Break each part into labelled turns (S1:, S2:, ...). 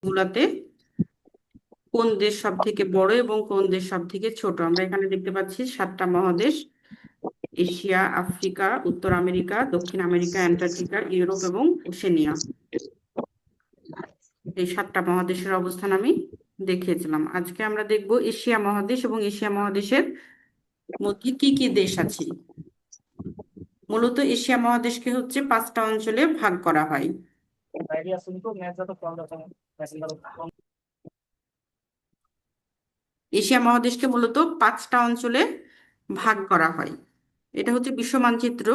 S1: গুলাতে কোন দেশ সব থেকে বড় এবং কোন দেশ সব থেকে ছোট। আমরা এখানে দেখতে পাচ্ছি 7টা মহাদেশ: এশিয়া, আফ্রিকা, উত্তর আমেরিকা, দক্ষিণ আমেরিকা, অ্যান্টার্কটিকা, ইউরোপ এবং ওশেনিয়া। এই 7টা মহাদেশের অবস্থান আমি দেখিয়েছিলাম। আজকে আমরা দেখব এশিয়া মহাদেশ এবং এশিয়া মহাদেশের মধ্যে কি কি দেশ আছে। মূলত এশিয়া মহাদেশকে হচ্ছে 5টা অঞ্চলে ভাগ করা হয়। এশিয়া মহাদেশকে মূলত 5টা অঞ্চলে ভাগ করা হয়। এটা হচ্ছে বিশ্ব মানচিত্র।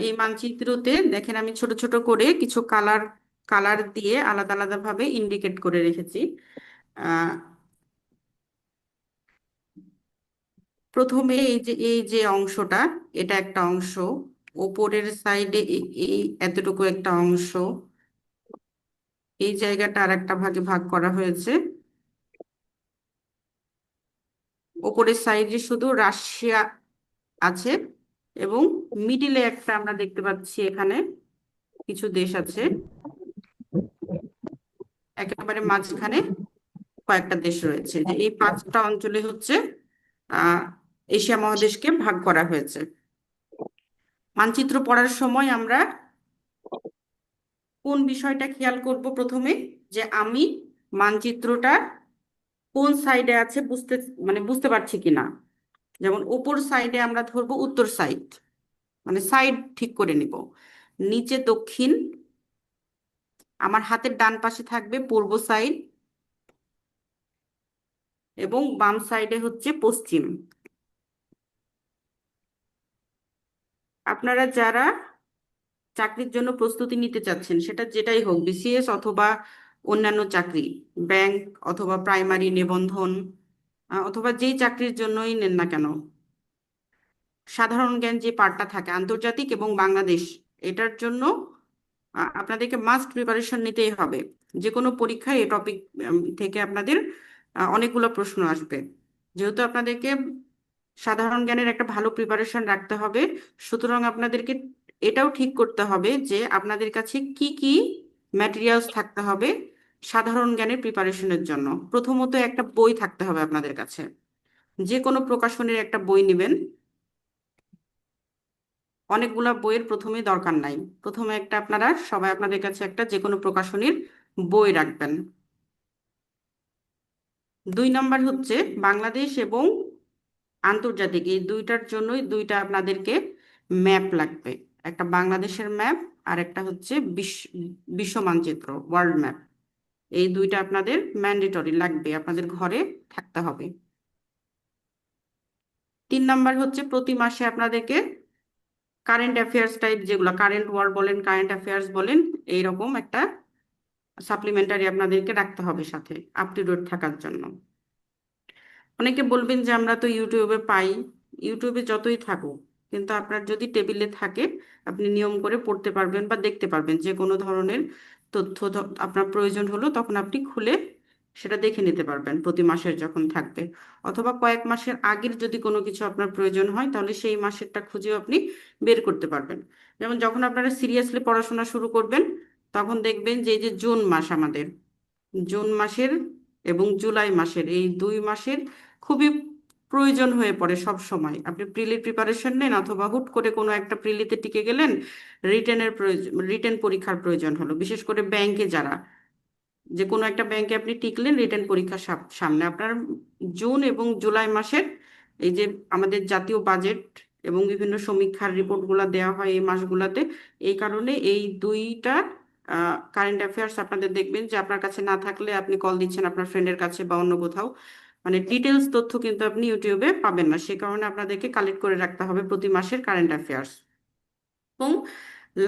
S1: এই মানচিত্রতে দেখেন আমি ছোট ছোট করে কিছু কালার কালার দিয়ে আলাদা আলাদা ভাবে ইন্ডিকেট করে রেখেছি। আহ, প্রথমে এই যে অংশটা, এটা একটা অংশ। ওপরের সাইডে এই এতটুকু একটা অংশ। এই জায়গাটা আর একটা ভাগে ভাগ করা হয়েছে। ওপরের সাইডে শুধু রাশিয়া আছে এবং মিডিলে একটা আমরা দেখতে পাচ্ছি এখানে কিছু দেশ আছে। একেবারে মাঝখানে কয়েকটা দেশ রয়েছে। যে এই 5টা অঞ্চলে হচ্ছে আহ এশিয়া মহাদেশকে ভাগ করা হয়েছে। মানচিত্র পড়ার সময় আমরা কোন বিষয়টা খেয়াল করব প্রথমে, যে আমি মানচিত্রটা কোন সাইডে আছে বুঝতে পারছি কিনা। যেমন উপর সাইডে আমরা ধরবো উত্তর সাইড, মানে সাইড ঠিক করে নিব। নিচে দক্ষিণ, আমার হাতের ডান পাশে থাকবে পূর্ব সাইড এবং বাম সাইডে হচ্ছে পশ্চিম। আপনারা যারা চাকরির জন্য প্রস্তুতি নিতে চাচ্ছেন, সেটা যেটাই হোক, বিসিএস অথবা অন্যান্য চাকরি, ব্যাংক অথবা প্রাইমারি নিবন্ধন, অথবা যেই চাকরির জন্যই নেন না কেন, সাধারণ জ্ঞান যে পার্টটা থাকে আন্তর্জাতিক এবং বাংলাদেশ, এটার জন্য আপনাদেরকে মাস্ট প্রিপারেশন নিতেই হবে। যে কোনো পরীক্ষায় এই টপিক থেকে আপনাদের অনেকগুলো প্রশ্ন আসবে। যেহেতু আপনাদেরকে সাধারণ জ্ঞানের একটা ভালো প্রিপারেশন রাখতে হবে, সুতরাং আপনাদেরকে এটাও ঠিক করতে হবে যে আপনাদের কাছে কি কি ম্যাটেরিয়ালস থাকতে হবে সাধারণ জ্ঞানের প্রিপারেশনের জন্য। প্রথমত একটা বই থাকতে হবে আপনাদের কাছে। যে কোনো প্রকাশনীর একটা বই নেবেন। অনেকগুলা বইয়ের প্রথমে দরকার নাই, প্রথমে একটা আপনারা সবাই আপনাদের কাছে একটা যে কোনো প্রকাশনীর বই রাখবেন। 2 নম্বর হচ্ছে বাংলাদেশ এবং আন্তর্জাতিক, এই দুইটার জন্যই দুইটা আপনাদেরকে ম্যাপ লাগবে। একটা বাংলাদেশের ম্যাপ আর একটা হচ্ছে বিশ্ব মানচিত্র, ওয়ার্ল্ড ম্যাপ। এই দুইটা আপনাদের ম্যান্ডেটরি লাগবে, আপনাদের ঘরে থাকতে হবে। 3 নম্বর হচ্ছে প্রতি মাসে আপনাদেরকে কারেন্ট অ্যাফেয়ার্স টাইপ, যেগুলো কারেন্ট ওয়ার বলেন, কারেন্ট অ্যাফেয়ার্স বলেন, এইরকম একটা সাপ্লিমেন্টারি আপনাদেরকে রাখতে হবে সাথে, আপ টু ডেট থাকার জন্য। অনেকে বলবেন যে আমরা তো ইউটিউবে পাই। ইউটিউবে যতই থাকুক, কিন্তু আপনার যদি টেবিলে থাকে, আপনি নিয়ম করে পড়তে পারবেন বা দেখতে পারবেন। যে কোনো ধরনের তথ্য আপনার প্রয়োজন হলো তখন আপনি খুলে সেটা দেখে নিতে পারবেন প্রতি মাসের যখন থাকবে। অথবা কয়েক মাসের আগের যদি কোনো কিছু আপনার প্রয়োজন হয়, তাহলে সেই মাসেরটা খুঁজেও আপনি বের করতে পারবেন। যেমন যখন আপনারা সিরিয়াসলি পড়াশোনা শুরু করবেন, তখন দেখবেন যে এই যে জুন মাস আমাদের, জুন মাসের এবং জুলাই মাসের, এই 2 মাসের খুবই প্রয়োজন হয়ে পড়ে সব সময়। আপনি প্রিলির প্রিপারেশন নেন অথবা হুট করে কোনো একটা প্রিলিতে টিকে গেলেন, রিটেনের প্রয়োজন, রিটেন পরীক্ষার প্রয়োজন হলো, বিশেষ করে ব্যাংকে যারা, যে কোনো একটা ব্যাংকে আপনি টিকলেন রিটেন পরীক্ষা সামনে আপনার। জুন এবং জুলাই মাসের এই যে আমাদের জাতীয় বাজেট এবং বিভিন্ন সমীক্ষার রিপোর্টগুলো দেওয়া হয় এই মাসগুলোতে। এই কারণে এই দুইটা কারেন্ট অ্যাফেয়ার্স আপনাদের দেখবেন যে আপনার কাছে না থাকলে আপনি কল দিচ্ছেন আপনার ফ্রেন্ডের কাছে বা অন্য কোথাও, মানে ডিটেলস তথ্য কিন্তু আপনি ইউটিউবে পাবেন না। সে কারণে আপনাদেরকে কালেক্ট করে রাখতে হবে প্রতি মাসের কারেন্ট অ্যাফেয়ার্স। এবং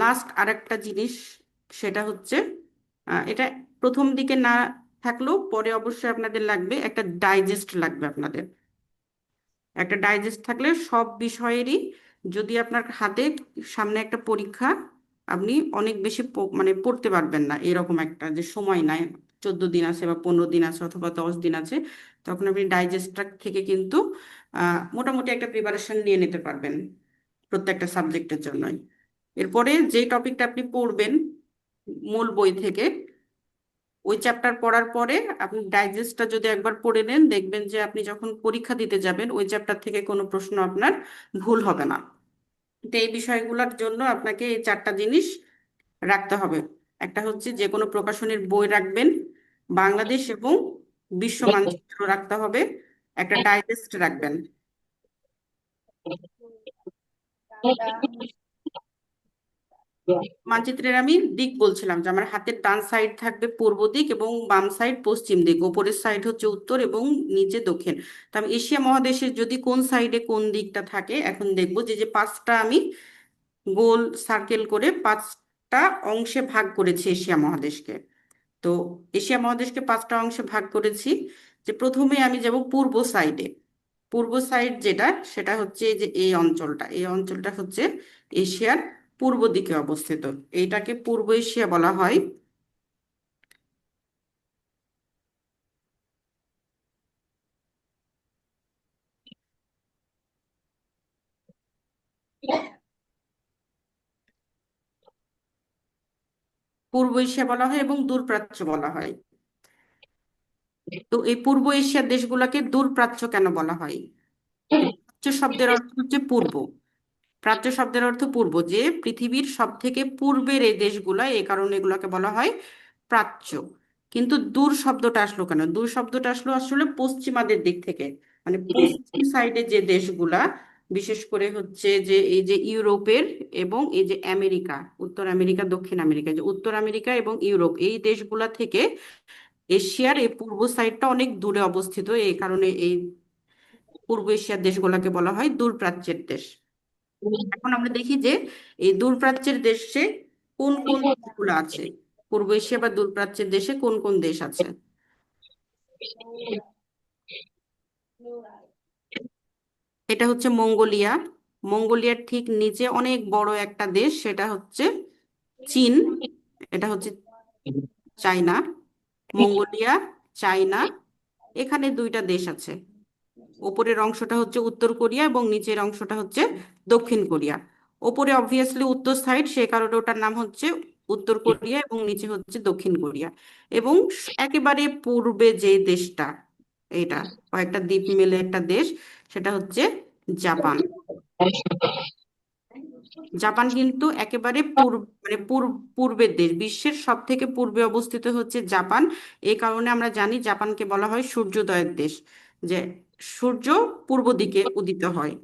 S1: লাস্ট আরেকটা জিনিস, সেটা হচ্ছে এটা প্রথম দিকে না থাকলেও পরে অবশ্যই আপনাদের লাগবে, একটা ডাইজেস্ট লাগবে আপনাদের। একটা ডাইজেস্ট থাকলে সব বিষয়েরই, যদি আপনার হাতে সামনে একটা পরীক্ষা, আপনি অনেক বেশি মানে পড়তে পারবেন না, এরকম একটা যে সময় নাই, 14 দিন আছে বা 15 দিন আছে অথবা 10 দিন আছে, তখন আপনি ডাইজেস্টটা থেকে কিন্তু মোটামুটি একটা প্রিপারেশন নিয়ে নিতে পারবেন প্রত্যেকটা সাবজেক্টের জন্যই। এরপরে যে টপিকটা আপনি পড়বেন মূল বই থেকে, ওই চ্যাপ্টার পড়ার পরে আপনি ডাইজেস্টটা যদি একবার পড়ে নেন, দেখবেন যে আপনি যখন পরীক্ষা দিতে যাবেন ওই চ্যাপ্টার থেকে কোনো প্রশ্ন আপনার ভুল হবে না। তো এই বিষয়গুলোর জন্য আপনাকে এই 4টা জিনিস রাখতে হবে। একটা হচ্ছে যে কোনো প্রকাশনীর বই রাখবেন, বাংলাদেশ এবং বিশ্ব মানচিত্র রাখতে হবে, একটা ডাইজেস্ট রাখবেন। মানচিত্রের আমি দিক বলছিলাম যে আমার হাতের ডান সাইড থাকবে পূর্ব দিক এবং বাম সাইড পশ্চিম দিক, ওপরের সাইড হচ্ছে উত্তর এবং নিচে দক্ষিণ। তা আমি এশিয়া মহাদেশের যদি কোন সাইডে কোন দিকটা থাকে এখন দেখবো, যে যে 5টা আমি গোল সার্কেল করে 5টা অংশে ভাগ করেছি এশিয়া মহাদেশকে। তো এশিয়া মহাদেশকে 5টা অংশে ভাগ করেছি। যে প্রথমে আমি যাব পূর্ব সাইডে। পূর্ব সাইড যেটা, সেটা হচ্ছে এই যে এই অঞ্চলটা হচ্ছে এশিয়ার পূর্ব দিকে অবস্থিত। এইটাকে পূর্ব এশিয়া বলা হয়। পূর্ব এশিয়া বলা হয় এবং দূরপ্রাচ্য বলা হয়। তো এই পূর্ব এশিয়ার দেশগুলোকে দূরপ্রাচ্য কেন বলা হয়? প্রাচ্য শব্দের অর্থ হচ্ছে পূর্ব। প্রাচ্য শব্দের অর্থ পূর্ব, যে পৃথিবীর সব থেকে পূর্বের এই দেশগুলা, এই কারণে এগুলোকে বলা হয় প্রাচ্য। কিন্তু দূর শব্দটা আসলো কেন? দূর শব্দটা আসলো আসলে পশ্চিমাদের দিক থেকে, মানে পশ্চিম সাইডে যে দেশগুলা, বিশেষ করে হচ্ছে যে এই যে ইউরোপের এবং এই যে আমেরিকা, উত্তর আমেরিকা দক্ষিণ আমেরিকা, যে উত্তর আমেরিকা এবং ইউরোপ এই দেশগুলা থেকে এশিয়ার এই পূর্ব সাইডটা অনেক দূরে অবস্থিত। এই কারণে এই পূর্ব এশিয়ার দেশগুলোকে বলা হয় দূরপ্রাচ্যের দেশ। এখন আমরা দেখি যে এই দূরপ্রাচ্যের দেশে কোন কোন দেশগুলো আছে। পূর্ব এশিয়া বা দূরপ্রাচ্যের দেশে কোন কোন দেশ আছে? এটা হচ্ছে মঙ্গোলিয়া। মঙ্গোলিয়ার ঠিক নিচে অনেক বড় একটা দেশ, সেটা হচ্ছে চীন। এটা হচ্ছে চায়না। মঙ্গোলিয়া, চায়না, এখানে 2টা দেশ আছে। ওপরের অংশটা হচ্ছে উত্তর কোরিয়া এবং নিচের অংশটা হচ্ছে দক্ষিণ কোরিয়া। ওপরে অবভিয়াসলি উত্তর সাইড, সে কারণে ওটার নাম হচ্ছে উত্তর কোরিয়া এবং নিচে হচ্ছে দক্ষিণ কোরিয়া। এবং একেবারে পূর্বে যে দেশটা, এটা কয়েকটা দ্বীপ মিলে একটা দেশ, সেটা হচ্ছে জাপান। জাপান কিন্তু একেবারে পূর্বের দেশ, বিশ্বের সব থেকে পূর্বে অবস্থিত হচ্ছে জাপান। এই কারণে আমরা জানি জাপানকে বলা হয় সূর্যোদয়ের দেশ, যে সূর্য পূর্ব দিকে উদিত হয়।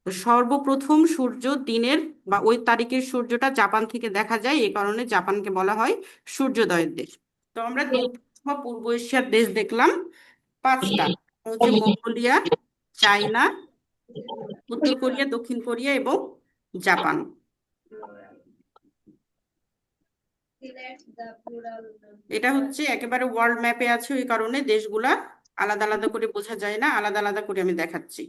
S1: তো সর্বপ্রথম সূর্য দিনের বা ওই তারিখের সূর্যটা জাপান থেকে দেখা যায়, এই কারণে জাপানকে বলা হয় সূর্যোদয়ের দেশ। তো আমরা পূর্ব এশিয়ার দেশ দেখলাম 5টা, হচ্ছে মঙ্গোলিয়া, চায়না, উত্তর কোরিয়া, দক্ষিণ কোরিয়া এবং জাপান। এটা হচ্ছে একেবারে ওয়ার্ল্ড ম্যাপে আছে, ওই কারণে দেশগুলা আলাদা আলাদা করে বোঝা যায় না, আলাদা আলাদা করে আমি দেখাচ্ছি।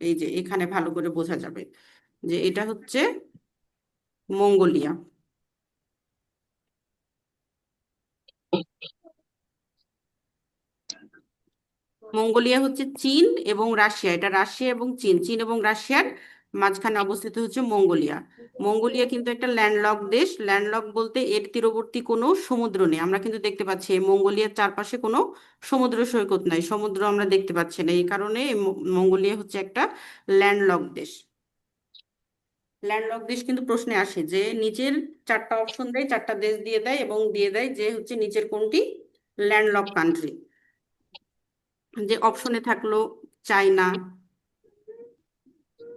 S1: এই যে এখানে ভালো করে বোঝা যাবে যে এটা হচ্ছে মঙ্গোলিয়া। মঙ্গোলিয়া হচ্ছে চীন এবং রাশিয়া, এটা রাশিয়া এবং চীন, চীন এবং রাশিয়ার মাঝখানে অবস্থিত হচ্ছে মঙ্গোলিয়া। মঙ্গোলিয়া কিন্তু একটা ল্যান্ডলক দেশ। ল্যান্ডলক বলতে এর তীরবর্তী কোনো সমুদ্র নেই। আমরা কিন্তু দেখতে পাচ্ছি এই মঙ্গোলিয়ার চারপাশে কোনো সমুদ্র সৈকত নাই, সমুদ্র আমরা দেখতে পাচ্ছি না, এই কারণে এই মঙ্গোলিয়া হচ্ছে একটা ল্যান্ডলক দেশ। ল্যান্ডলক দেশ কিন্তু প্রশ্নে আসে যে নিচের 4টা অপশন দেয়, 4টা দেশ দিয়ে দেয় এবং দিয়ে দেয় যে হচ্ছে নিচের কোনটি ল্যান্ডলক কান্ট্রি। যে অপশনে থাকলো চায়না,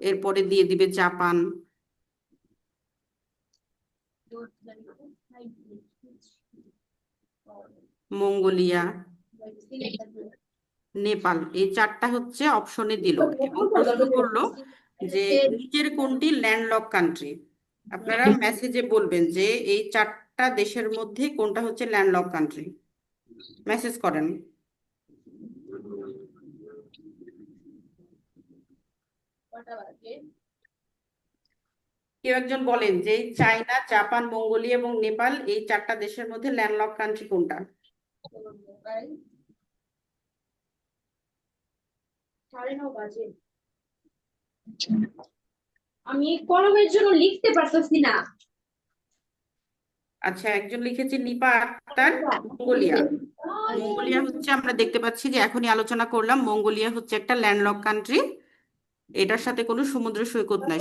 S1: এরপরে দিয়ে দিবে জাপান, মঙ্গোলিয়া, নেপাল, এই 4টা হচ্ছে অপশনে দিল এবং প্রশ্ন করলো যে নিচের কোনটি ল্যান্ডলক কান্ট্রি। আপনারা মেসেজে বলবেন যে এই 4টা দেশের মধ্যে কোনটা হচ্ছে ল্যান্ডলক কান্ট্রি, মেসেজ করেন। কেউ একজন বলেন যে এই চায়না, জাপান, মঙ্গোলিয়া এবং নেপাল, এই 4টা দেশের মধ্যে ল্যান্ডলক কান্ট্রি কোনটা?
S2: আমি কলমের জন্য লিখতে পারতেছি না।
S1: আচ্ছা, একজন লিখেছে নিপা আক্তার, মঙ্গোলিয়া। মঙ্গোলিয়া হচ্ছে, আমরা দেখতে পাচ্ছি যে এখনই আলোচনা করলাম, মঙ্গোলিয়া হচ্ছে একটা ল্যান্ডলক কান্ট্রি। এটার সাথে কোনো সমুদ্র সৈকত নাই,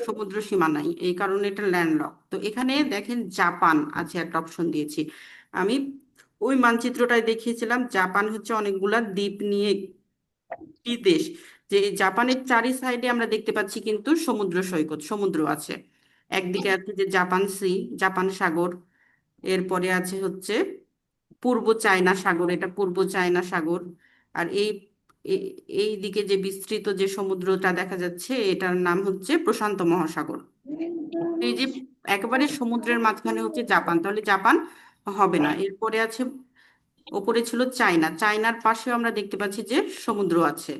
S1: সমুদ্র সীমা নাই, এই কারণে এটা ল্যান্ডলক। তো এখানে দেখেন জাপান আছে, একটা অপশন দিয়েছি আমি। ওই মানচিত্রটায় দেখিয়েছিলাম জাপান হচ্ছে অনেকগুলা দ্বীপ নিয়ে কি দেশ, যে এই জাপানের চারি সাইডে আমরা দেখতে পাচ্ছি কিন্তু সমুদ্র সৈকত, সমুদ্র আছে। একদিকে আছে যে জাপান সি, জাপান সাগর। এরপরে আছে হচ্ছে পূর্ব চায়না সাগর, এটা পূর্ব চায়না সাগর। আর এ- এই দিকে যে বিস্তৃত যে সমুদ্রটা দেখা যাচ্ছে এটার নাম হচ্ছে প্রশান্ত মহাসাগর। এই যে একেবারে সমুদ্রের মাঝখানে হচ্ছে জাপান, তাহলে জাপান হবে না। এরপরে আছে, ওপরে ছিল চায়না, চায়নার পাশেও আমরা দেখতে পাচ্ছি যে সমুদ্র আছে,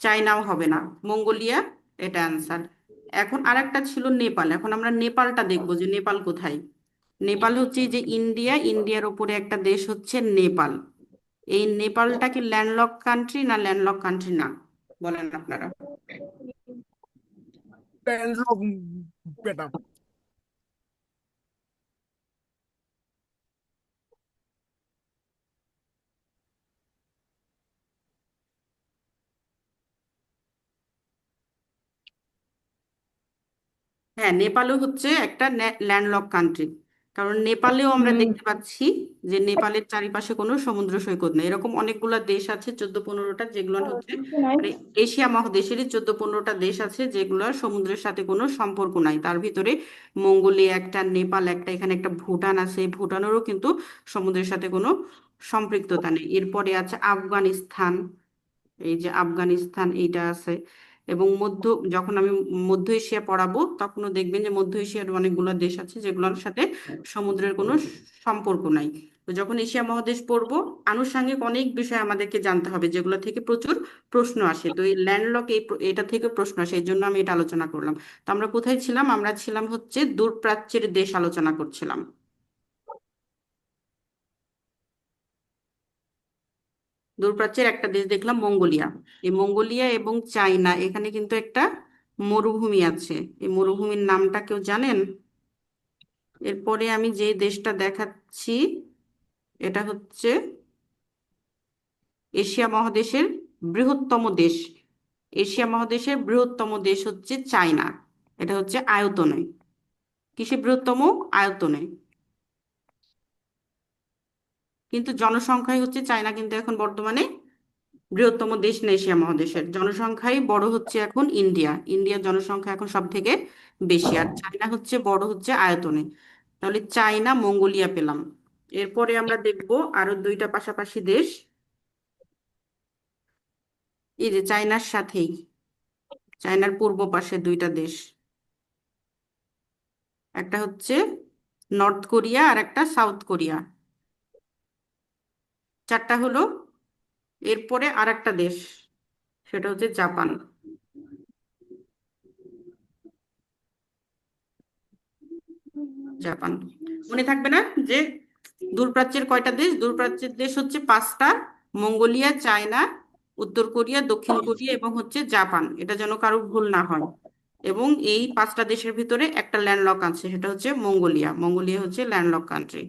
S1: চায়নাও হবে না। মঙ্গোলিয়া, এটা অ্যান্সার। এখন আরেকটা ছিল নেপাল, এখন আমরা নেপালটা দেখবো যে নেপাল কোথায়। নেপাল হচ্ছে এই যে ইন্ডিয়া, ইন্ডিয়ার উপরে একটা দেশ হচ্ছে নেপাল। এই নেপালটা কি ল্যান্ডলক কান্ট্রি না ল্যান্ডলক কান্ট্রি না, বলেন আপনারা।
S2: Landlock madam.
S1: হ্যাঁ, নেপালও হচ্ছে একটা ল্যান্ডলক কান্ট্রি, কারণ নেপালেও আমরা দেখতে পাচ্ছি যে নেপালের চারিপাশে কোনো সমুদ্র সৈকত নেই। এরকম অনেকগুলা দেশ আছে, 14-15টা, যেগুলো হচ্ছে মানে এশিয়া মহাদেশেরই 14-15টা দেশ আছে যেগুলোর সমুদ্রের সাথে কোনো সম্পর্ক নাই। তার ভিতরে মঙ্গোলিয়া একটা, নেপাল একটা, এখানে একটা ভুটান আছে, ভুটানেরও কিন্তু সমুদ্রের সাথে কোনো সম্পৃক্ততা নেই। এরপরে আছে আফগানিস্তান, এই যে আফগানিস্তান এইটা আছে। এবং যখন আমি মধ্য এশিয়া পড়াবো তখনও দেখবেন যে মধ্য এশিয়ার অনেকগুলো দেশ আছে যেগুলোর সাথে সমুদ্রের কোনো সম্পর্ক নাই। তো যখন এশিয়া মহাদেশ পড়বো, আনুষঙ্গিক অনেক বিষয় আমাদেরকে জানতে হবে যেগুলো থেকে প্রচুর প্রশ্ন আসে। তো এই ল্যান্ডলক, এটা থেকে প্রশ্ন আসে, এই জন্য আমি এটা আলোচনা করলাম। তো আমরা কোথায় ছিলাম, আমরা ছিলাম হচ্ছে দূরপ্রাচ্যের দেশ আলোচনা করছিলাম। দূরপ্রাচ্যের একটা দেশ দেখলাম মঙ্গোলিয়া। এই মঙ্গোলিয়া এবং চায়না, এখানে কিন্তু একটা মরুভূমি আছে। এই মরুভূমির নামটা কেউ জানেন? এরপরে আমি যে দেশটা দেখাচ্ছি এটা হচ্ছে এশিয়া মহাদেশের বৃহত্তম দেশ। এশিয়া মহাদেশের বৃহত্তম দেশ হচ্ছে চায়না। এটা হচ্ছে আয়তনে, কিসে বৃহত্তম, আয়তনে। কিন্তু জনসংখ্যায় হচ্ছে চায়না কিন্তু এখন বর্তমানে বৃহত্তম দেশ না এশিয়া মহাদেশের। জনসংখ্যায় বড় হচ্ছে এখন ইন্ডিয়া, ইন্ডিয়ার জনসংখ্যা এখন সব থেকে বেশি। আর চায়না হচ্ছে বড় হচ্ছে আয়তনে। তাহলে চায়না, মঙ্গোলিয়া পেলাম। এরপরে আমরা দেখব আরো দুইটা পাশাপাশি দেশ, এই যে চায়নার সাথেই, চায়নার পূর্ব পাশে দুইটা দেশ, একটা হচ্ছে নর্থ কোরিয়া আর একটা সাউথ কোরিয়া। চারটা হলো। এরপরে আর একটা দেশ, সেটা হচ্ছে জাপান। জাপান মনে থাকবে না যে দূরপ্রাচ্যের কয়টা দেশ, দূরপ্রাচ্যের দেশ হচ্ছে পাঁচটা: মঙ্গোলিয়া, চায়না, উত্তর কোরিয়া, দক্ষিণ কোরিয়া এবং হচ্ছে জাপান। এটা যেন কারো ভুল না হয়। এবং এই পাঁচটা দেশের ভিতরে একটা ল্যান্ডলক আছে, সেটা হচ্ছে মঙ্গোলিয়া। মঙ্গোলিয়া হচ্ছে ল্যান্ডলক কান্ট্রি।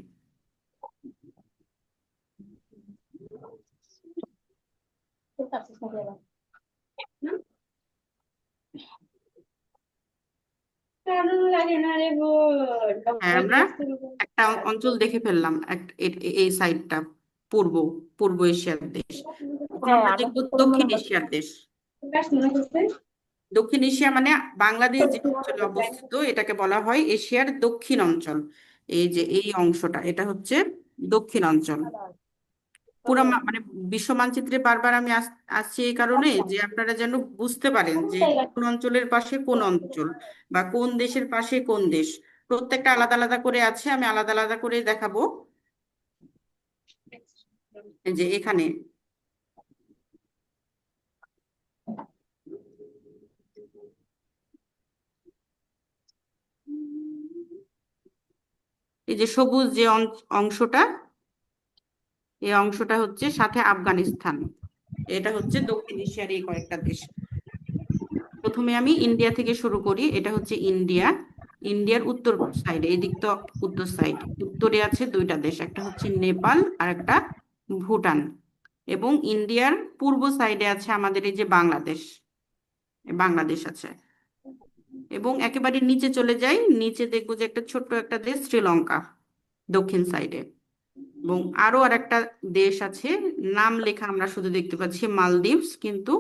S1: হ্যাঁ, আমরা একটা অঞ্চল দেখে ফেললাম, এই সাইডটা পূর্ব পূর্ব এশিয়ার দেশ। এখন আমরা দেখবো দক্ষিণ এশিয়ার দেশ। দক্ষিণ এশিয়া মানে বাংলাদেশ যে অঞ্চলে অবস্থিত এটাকে বলা হয় এশিয়ার দক্ষিণ অঞ্চল। এই যে এই অংশটা, এটা হচ্ছে দক্ষিণ অঞ্চল। পুরো মানে বিশ্ব মানচিত্রে বারবার আমি আসছি এই কারণে যে আপনারা যেন বুঝতে পারেন যে কোন অঞ্চলের পাশে কোন অঞ্চল বা কোন দেশের পাশে কোন দেশ। প্রত্যেকটা আলাদা আলাদা করে আছে, আমি আলাদা আলাদা করে দেখাবো। এই যে এখানে, এই যে সবুজ যে অংশটা, এই অংশটা হচ্ছে সাথে আফগানিস্তান। এটা হচ্ছে দক্ষিণ এশিয়ার এই কয়েকটা দেশ। প্রথমে আমি ইন্ডিয়া থেকে শুরু করি, এটা হচ্ছে ইন্ডিয়া। ইন্ডিয়ার উত্তর সাইডে, এই দিক তো উত্তর সাইড, উত্তরে আছে দুইটা দেশ, একটা হচ্ছে নেপাল আর একটা ভুটান। এবং ইন্ডিয়ার পূর্ব সাইডে আছে আমাদের এই যে বাংলাদেশ, বাংলাদেশ আছে। এবং একেবারে নিচে চলে যাই, নিচে দেখবো যে একটা ছোট্ট একটা দেশ শ্রীলঙ্কা দক্ষিণ সাইডে। এবং আরো আর একটা দেশ আছে, নাম লেখা আমরা শুধু দেখতে পাচ্ছি মালদ্বীপস, কিন্তু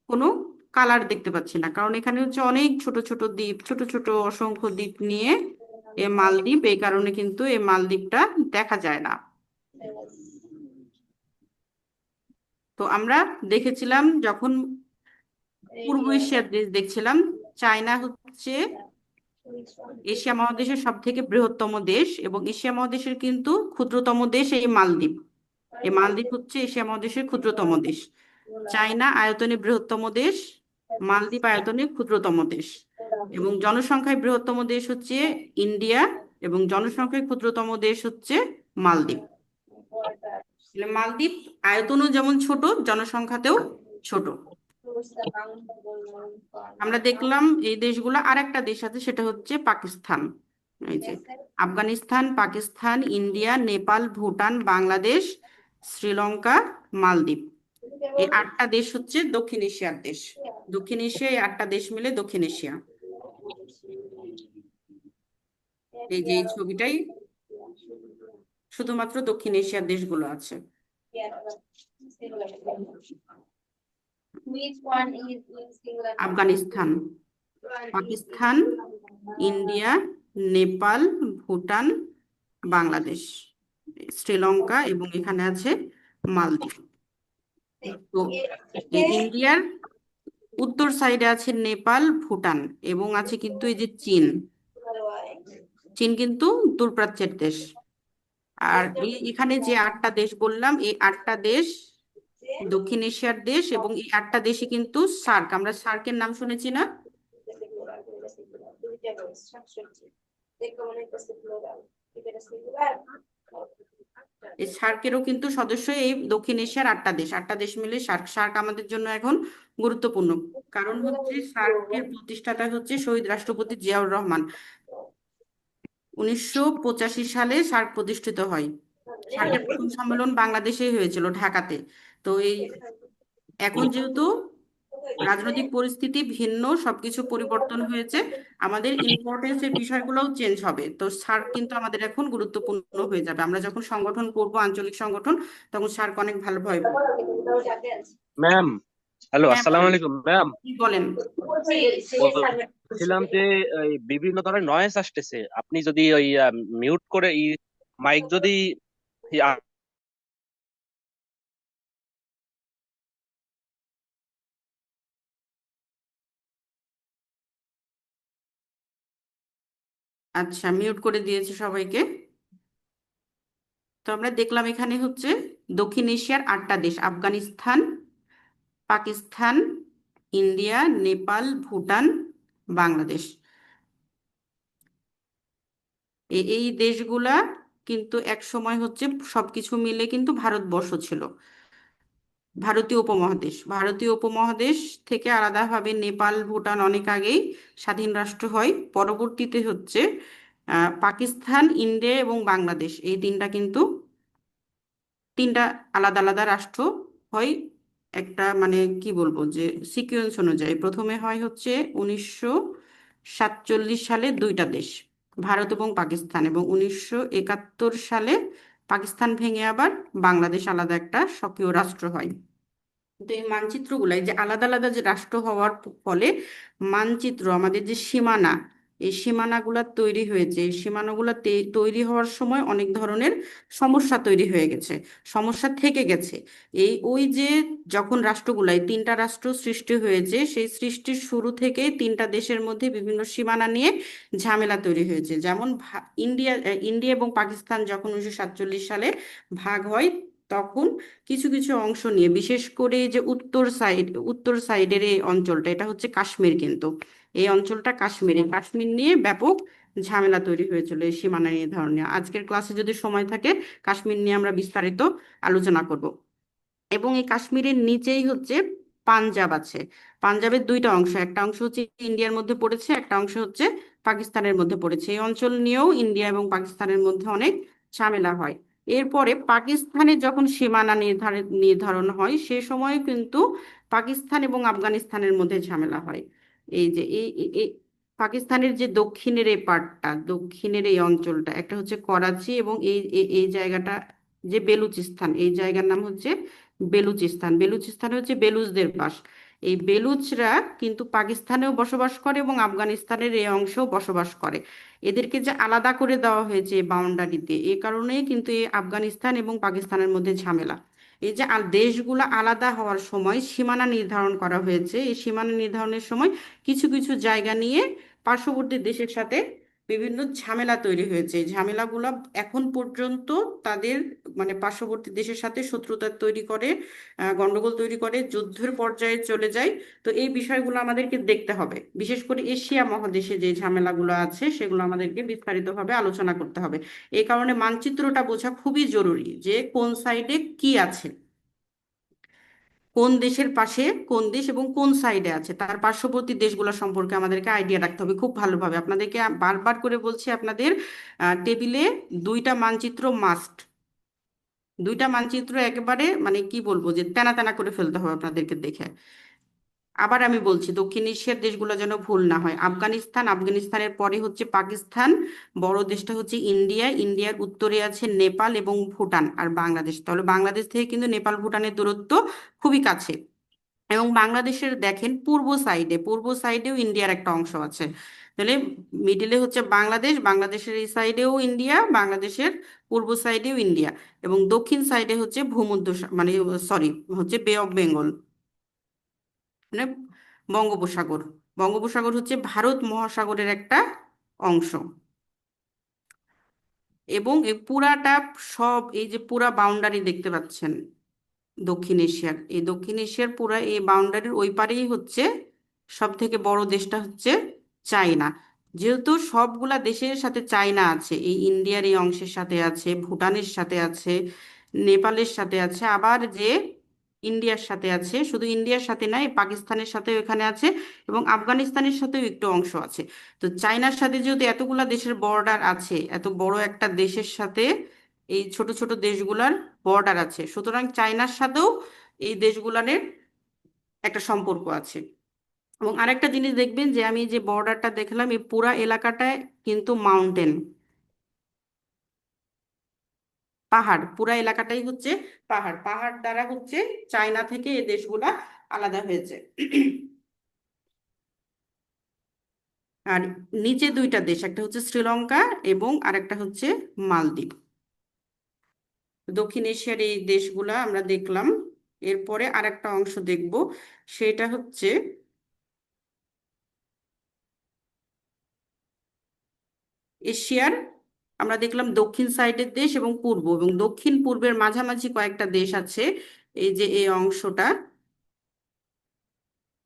S1: কোনো কালার দেখতে পাচ্ছি না, কারণ এখানে হচ্ছে অনেক ছোট ছোট দ্বীপ, ছোট ছোট অসংখ্য দ্বীপ নিয়ে এ মালদ্বীপ, এই কারণে কিন্তু এই মালদ্বীপটা দেখা যায় না। তো আমরা দেখেছিলাম যখন পূর্ব এশিয়ার দেশ দেখছিলাম, চায়না হচ্ছে এশিয়া মহাদেশের সব থেকে বৃহত্তম দেশ, এবং এশিয়া মহাদেশের কিন্তু ক্ষুদ্রতম দেশ এই মালদ্বীপ। এই মালদ্বীপ হচ্ছে এশিয়া মহাদেশের ক্ষুদ্রতম দেশ। চায়না আয়তনে বৃহত্তম দেশ, মালদ্বীপ আয়তনে ক্ষুদ্রতম দেশ। এবং জনসংখ্যায় বৃহত্তম দেশ হচ্ছে ইন্ডিয়া, এবং জনসংখ্যায় ক্ষুদ্রতম দেশ হচ্ছে মালদ্বীপ। তাহলে মালদ্বীপ আয়তনও যেমন ছোট, জনসংখ্যাতেও ছোট। আমরা দেখলাম এই দেশগুলো, আর একটা দেশ আছে সেটা হচ্ছে পাকিস্তান। এই যে আফগানিস্তান, পাকিস্তান, ইন্ডিয়া, নেপাল, ভুটান, বাংলাদেশ, শ্রীলঙ্কা, মালদ্বীপ, এই আটটা দেশ হচ্ছে দক্ষিণ এশিয়ার দেশ। দক্ষিণ এশিয়া, এই আটটা দেশ মিলে দক্ষিণ এশিয়া। এই যে এই ছবিটাই শুধুমাত্র দক্ষিণ এশিয়ার দেশগুলো আছে। আফগানিস্তান, পাকিস্তান, ইন্ডিয়া, নেপাল, ভুটান, বাংলাদেশ, শ্রীলঙ্কা, এবং এখানে আছে মালদ্বীপ। তো এই ইন্ডিয়ার উত্তর সাইডে আছে নেপাল, ভুটান, এবং আছে কিন্তু এই যে চীন। চীন কিন্তু দূরপ্রাচ্যের দেশ। আর এখানে যে আটটা দেশ বললাম, এই আটটা দেশ দক্ষিণ এশিয়ার দেশ, এবং এই আটটা দেশই কিন্তু সার্ক, আমরা সার্কের নাম শুনেছি না? এই সার্কেরও কিন্তু সদস্য এই দক্ষিণ এশিয়ার আটটা দেশ, আটটা দেশ মিলে সার্ক। সার্ক আমাদের জন্য এখন গুরুত্বপূর্ণ, কারণ হচ্ছে সার্কের প্রতিষ্ঠাতা হচ্ছে শহীদ রাষ্ট্রপতি জিয়াউর রহমান। 1985 সালে সার্ক প্রতিষ্ঠিত হয়। সার্কের প্রথম সম্মেলন বাংলাদেশেই হয়েছিল, ঢাকাতে। তো এই এখন যেহেতু রাজনৈতিক পরিস্থিতি ভিন্ন, সবকিছু পরিবর্তন হয়েছে, আমাদের ইম্পর্টেন্সের বিষয়গুলোও চেঞ্জ হবে। তো সার্ক কিন্তু আমাদের এখন গুরুত্বপূর্ণ হয়ে যাবে। আমরা যখন সংগঠন করব, আঞ্চলিক সংগঠন, তখন সার্ক অনেক ভালোভাবে।
S3: ম্যাম, হ্যালো,
S1: হ্যাঁ
S3: আসসালামু
S1: বলেন,
S3: আলাইকুম ম্যাম।
S1: কি বলেন?
S3: বলছিলাম যে এই বিভিন্ন ধরনের নয়েজ আসতেছে, আপনি যদি ওই মিউট করে মাইক যদি ই আ-
S1: আচ্ছা, মিউট করে দিয়েছে সবাইকে। তো আমরা দেখলাম এখানে হচ্ছে দক্ষিণ এশিয়ার আটটা দেশ, আফগানিস্তান, পাকিস্তান, ইন্ডিয়া, নেপাল, ভুটান, বাংলাদেশ। এই দেশগুলা কিন্তু এক সময় হচ্ছে সবকিছু মিলে কিন্তু ভারতবর্ষ ছিল, ভারতীয় উপমহাদেশ। ভারতীয় উপমহাদেশ থেকে আলাদাভাবে নেপাল, ভুটান অনেক আগেই স্বাধীন রাষ্ট্র হয়। পরবর্তীতে হচ্ছে পাকিস্তান, ইন্ডিয়া এবং বাংলাদেশ, এই তিনটা কিন্তু তিনটা আলাদা আলাদা রাষ্ট্র হয়। একটা মানে কি বলবো, যে সিকুয়েন্স অনুযায়ী প্রথমে হয় হচ্ছে 1947 সালে দুইটা দেশ, ভারত এবং পাকিস্তান, এবং 1971 সালে পাকিস্তান ভেঙে আবার বাংলাদেশ আলাদা একটা স্বকীয় রাষ্ট্র হয়। তো এই মানচিত্রগুলাই যে আলাদা আলাদা যে রাষ্ট্র হওয়ার ফলে মানচিত্র, আমাদের যে সীমানা, এই সীমানাগুলা তৈরি হয়েছে, এই সীমানাগুলা তৈরি হওয়ার সময় অনেক ধরনের সমস্যা তৈরি হয়ে গেছে, সমস্যা থেকে গেছে। ওই যে যখন রাষ্ট্রগুলাই তিনটা রাষ্ট্র সৃষ্টি হয়েছে, সেই সৃষ্টির শুরু থেকেই তিনটা দেশের মধ্যে বিভিন্ন সীমানা নিয়ে ঝামেলা তৈরি হয়েছে। যেমন ইন্ডিয়া এবং পাকিস্তান যখন 1947 সালে ভাগ হয়, তখন কিছু কিছু অংশ নিয়ে, বিশেষ করে এই যে উত্তর সাইডের এই অঞ্চলটা, এটা হচ্ছে কাশ্মীর, কিন্তু এই অঞ্চলটা কাশ্মীর, এই কাশ্মীর নিয়ে ব্যাপক ঝামেলা তৈরি হয়েছিল এই সীমানা নিয়ে ধরনের। আজকের ক্লাসে যদি সময় থাকে, কাশ্মীর নিয়ে আমরা বিস্তারিত আলোচনা করব। এবং এই কাশ্মীরের নিচেই হচ্ছে পাঞ্জাব আছে। পাঞ্জাবের দুইটা অংশ, একটা অংশ হচ্ছে ইন্ডিয়ার মধ্যে পড়েছে, একটা অংশ হচ্ছে পাকিস্তানের মধ্যে পড়েছে। এই অঞ্চল নিয়েও ইন্ডিয়া এবং পাকিস্তানের মধ্যে অনেক ঝামেলা হয়। এরপরে পাকিস্তানের যখন সীমানা নির্ধারণ হয় সে সময় কিন্তু পাকিস্তান এবং আফগানিস্তানের মধ্যে ঝামেলা হয়। এই যে পাকিস্তানের যে দক্ষিণের এই পার্টটা, দক্ষিণের এই অঞ্চলটা, একটা হচ্ছে করাচি এবং এই জায়গাটা যে বেলুচিস্তান, এই জায়গার নাম হচ্ছে বেলুচিস্তান। বেলুচিস্তান হচ্ছে বেলুচদের বাস। এই বেলুচরা কিন্তু পাকিস্তানেও বসবাস করে এবং আফগানিস্তানের এই অংশেও বসবাস করে। এদেরকে যে আলাদা করে দেওয়া হয়েছে বাউন্ডারিতে, এ কারণেই কিন্তু এই আফগানিস্তান এবং পাকিস্তানের মধ্যে ঝামেলা। এই যে দেশগুলো আলাদা হওয়ার সময় সীমানা নির্ধারণ করা হয়েছে, এই সীমানা নির্ধারণের সময় কিছু কিছু জায়গা নিয়ে পার্শ্ববর্তী দেশের সাথে বিভিন্ন ঝামেলা তৈরি হয়েছে। এই ঝামেলাগুলো এখন পর্যন্ত তাদের মানে পার্শ্ববর্তী দেশের সাথে শত্রুতা তৈরি করে, গন্ডগোল তৈরি করে, যুদ্ধের পর্যায়ে চলে যায়। তো এই বিষয়গুলো আমাদেরকে দেখতে হবে। বিশেষ করে এশিয়া মহাদেশে যে ঝামেলাগুলো আছে সেগুলো আমাদেরকে বিস্তারিতভাবে আলোচনা করতে হবে। এই কারণে মানচিত্রটা বোঝা খুবই জরুরি যে কোন সাইডে কি আছে, কোন দেশের পাশে কোন দেশ এবং কোন সাইডে আছে, তার পার্শ্ববর্তী দেশগুলো সম্পর্কে আমাদেরকে আইডিয়া রাখতে হবে খুব ভালোভাবে। আপনাদেরকে বারবার করে বলছি, আপনাদের টেবিলে দুইটা মানচিত্র মাস্ট। দুইটা মানচিত্র একেবারে মানে কি বলবো যে তেনা তেনা করে ফেলতে হবে আপনাদেরকে দেখে। আবার আমি বলছি, দক্ষিণ এশিয়ার দেশগুলো যেন ভুল না হয়। আফগানিস্তান, আফগানিস্তানের পরে হচ্ছে পাকিস্তান, বড় দেশটা হচ্ছে ইন্ডিয়া, ইন্ডিয়ার উত্তরে আছে নেপাল এবং ভুটান আর বাংলাদেশ। তাহলে বাংলাদেশ থেকে কিন্তু নেপাল ভুটানের দূরত্ব খুবই কাছে। এবং বাংলাদেশের দেখেন পূর্ব সাইডেও ইন্ডিয়ার একটা অংশ আছে। তাহলে মিডিলে হচ্ছে বাংলাদেশ, বাংলাদেশের এই সাইডেও ইন্ডিয়া, বাংলাদেশের পূর্ব সাইডেও ইন্ডিয়া, এবং দক্ষিণ সাইডে হচ্ছে মানে সরি হচ্ছে বে অফ বেঙ্গল, মানে বঙ্গোপসাগর। বঙ্গোপসাগর হচ্ছে ভারত মহাসাগরের একটা অংশ। এবং এই পুরাটা সব এই যে পুরা বাউন্ডারি দেখতে পাচ্ছেন দক্ষিণ এশিয়ার, এই দক্ষিণ এশিয়ার পুরা এই বাউন্ডারির ওই পারেই হচ্ছে সব থেকে বড় দেশটা হচ্ছে চায়না। যেহেতু সবগুলা দেশের সাথে চায়না আছে, এই ইন্ডিয়ার এই অংশের সাথে আছে, ভুটানের সাথে আছে, নেপালের সাথে আছে, আবার যে ইন্ডিয়ার সাথে আছে, শুধু ইন্ডিয়ার সাথে নাই, পাকিস্তানের সাথেও এখানে আছে এবং আফগানিস্তানের সাথেও একটু অংশ আছে। তো চায়নার সাথে যেহেতু এতগুলা দেশের বর্ডার আছে, এত বড় একটা দেশের সাথে এই ছোট ছোট দেশগুলার বর্ডার আছে, সুতরাং চায়নার সাথেও এই দেশগুলার একটা সম্পর্ক আছে। এবং আরেকটা জিনিস দেখবেন যে আমি যে বর্ডারটা দেখলাম, এই পুরা এলাকাটায় কিন্তু মাউন্টেন, পাহাড়, পুরা এলাকাটাই হচ্ছে পাহাড়। পাহাড় দ্বারা হচ্ছে চায়না থেকে এই দেশগুলা আলাদা হয়েছে। আর নিচে দুইটা দেশ, একটা হচ্ছে শ্রীলঙ্কা এবং আরেকটা হচ্ছে মালদ্বীপ। দক্ষিণ এশিয়ার এই দেশগুলা আমরা দেখলাম। এরপরে আরেকটা অংশ দেখব, সেটা হচ্ছে এশিয়ার, আমরা দেখলাম দক্ষিণ সাইডের দেশ এবং পূর্ব এবং দক্ষিণ পূর্বের মাঝামাঝি কয়েকটা দেশ আছে। এই যে এই অংশটা,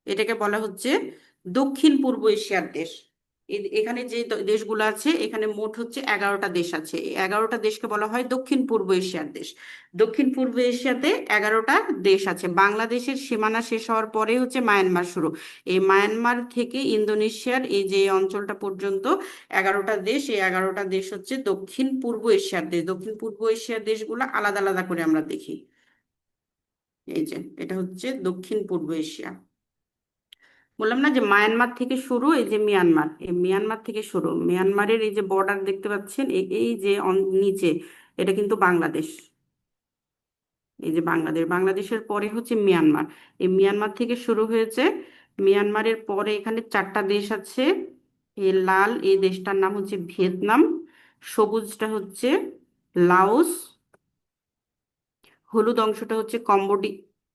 S1: এটাকে বলা হচ্ছে দক্ষিণ পূর্ব এশিয়ার দেশ। এখানে যে দেশগুলো আছে, এখানে মোট হচ্ছে 11টা দেশ আছে। এই 11টা দেশকে বলা হয় দক্ষিণ পূর্ব এশিয়ার দেশ। দক্ষিণ পূর্ব এশিয়াতে 11টা দেশ আছে। বাংলাদেশের সীমানা শেষ হওয়ার পরে হচ্ছে মায়ানমার শুরু। এই মায়ানমার থেকে ইন্দোনেশিয়ার এই যে অঞ্চলটা পর্যন্ত 11টা দেশ, এই 11টা দেশ হচ্ছে দক্ষিণ পূর্ব এশিয়ার দেশ। দক্ষিণ পূর্ব এশিয়ার দেশগুলো আলাদা আলাদা করে আমরা দেখি। এই যে এটা হচ্ছে দক্ষিণ পূর্ব এশিয়া। বললাম না যে মায়ানমার থেকে শুরু, এই যে মিয়ানমার, এই মিয়ানমার থেকে শুরু, মিয়ানমারের এই যে বর্ডার দেখতে পাচ্ছেন, এই যে নিচে, এটা কিন্তু বাংলাদেশ। এই যে বাংলাদেশ, বাংলাদেশের পরে হচ্ছে মিয়ানমার। এই মিয়ানমার থেকে শুরু হয়েছে। মিয়ানমারের পরে এখানে 4টা দেশ আছে। এই লাল এই দেশটার নাম হচ্ছে ভিয়েতনাম, সবুজটা হচ্ছে লাওস, হলুদ অংশটা হচ্ছে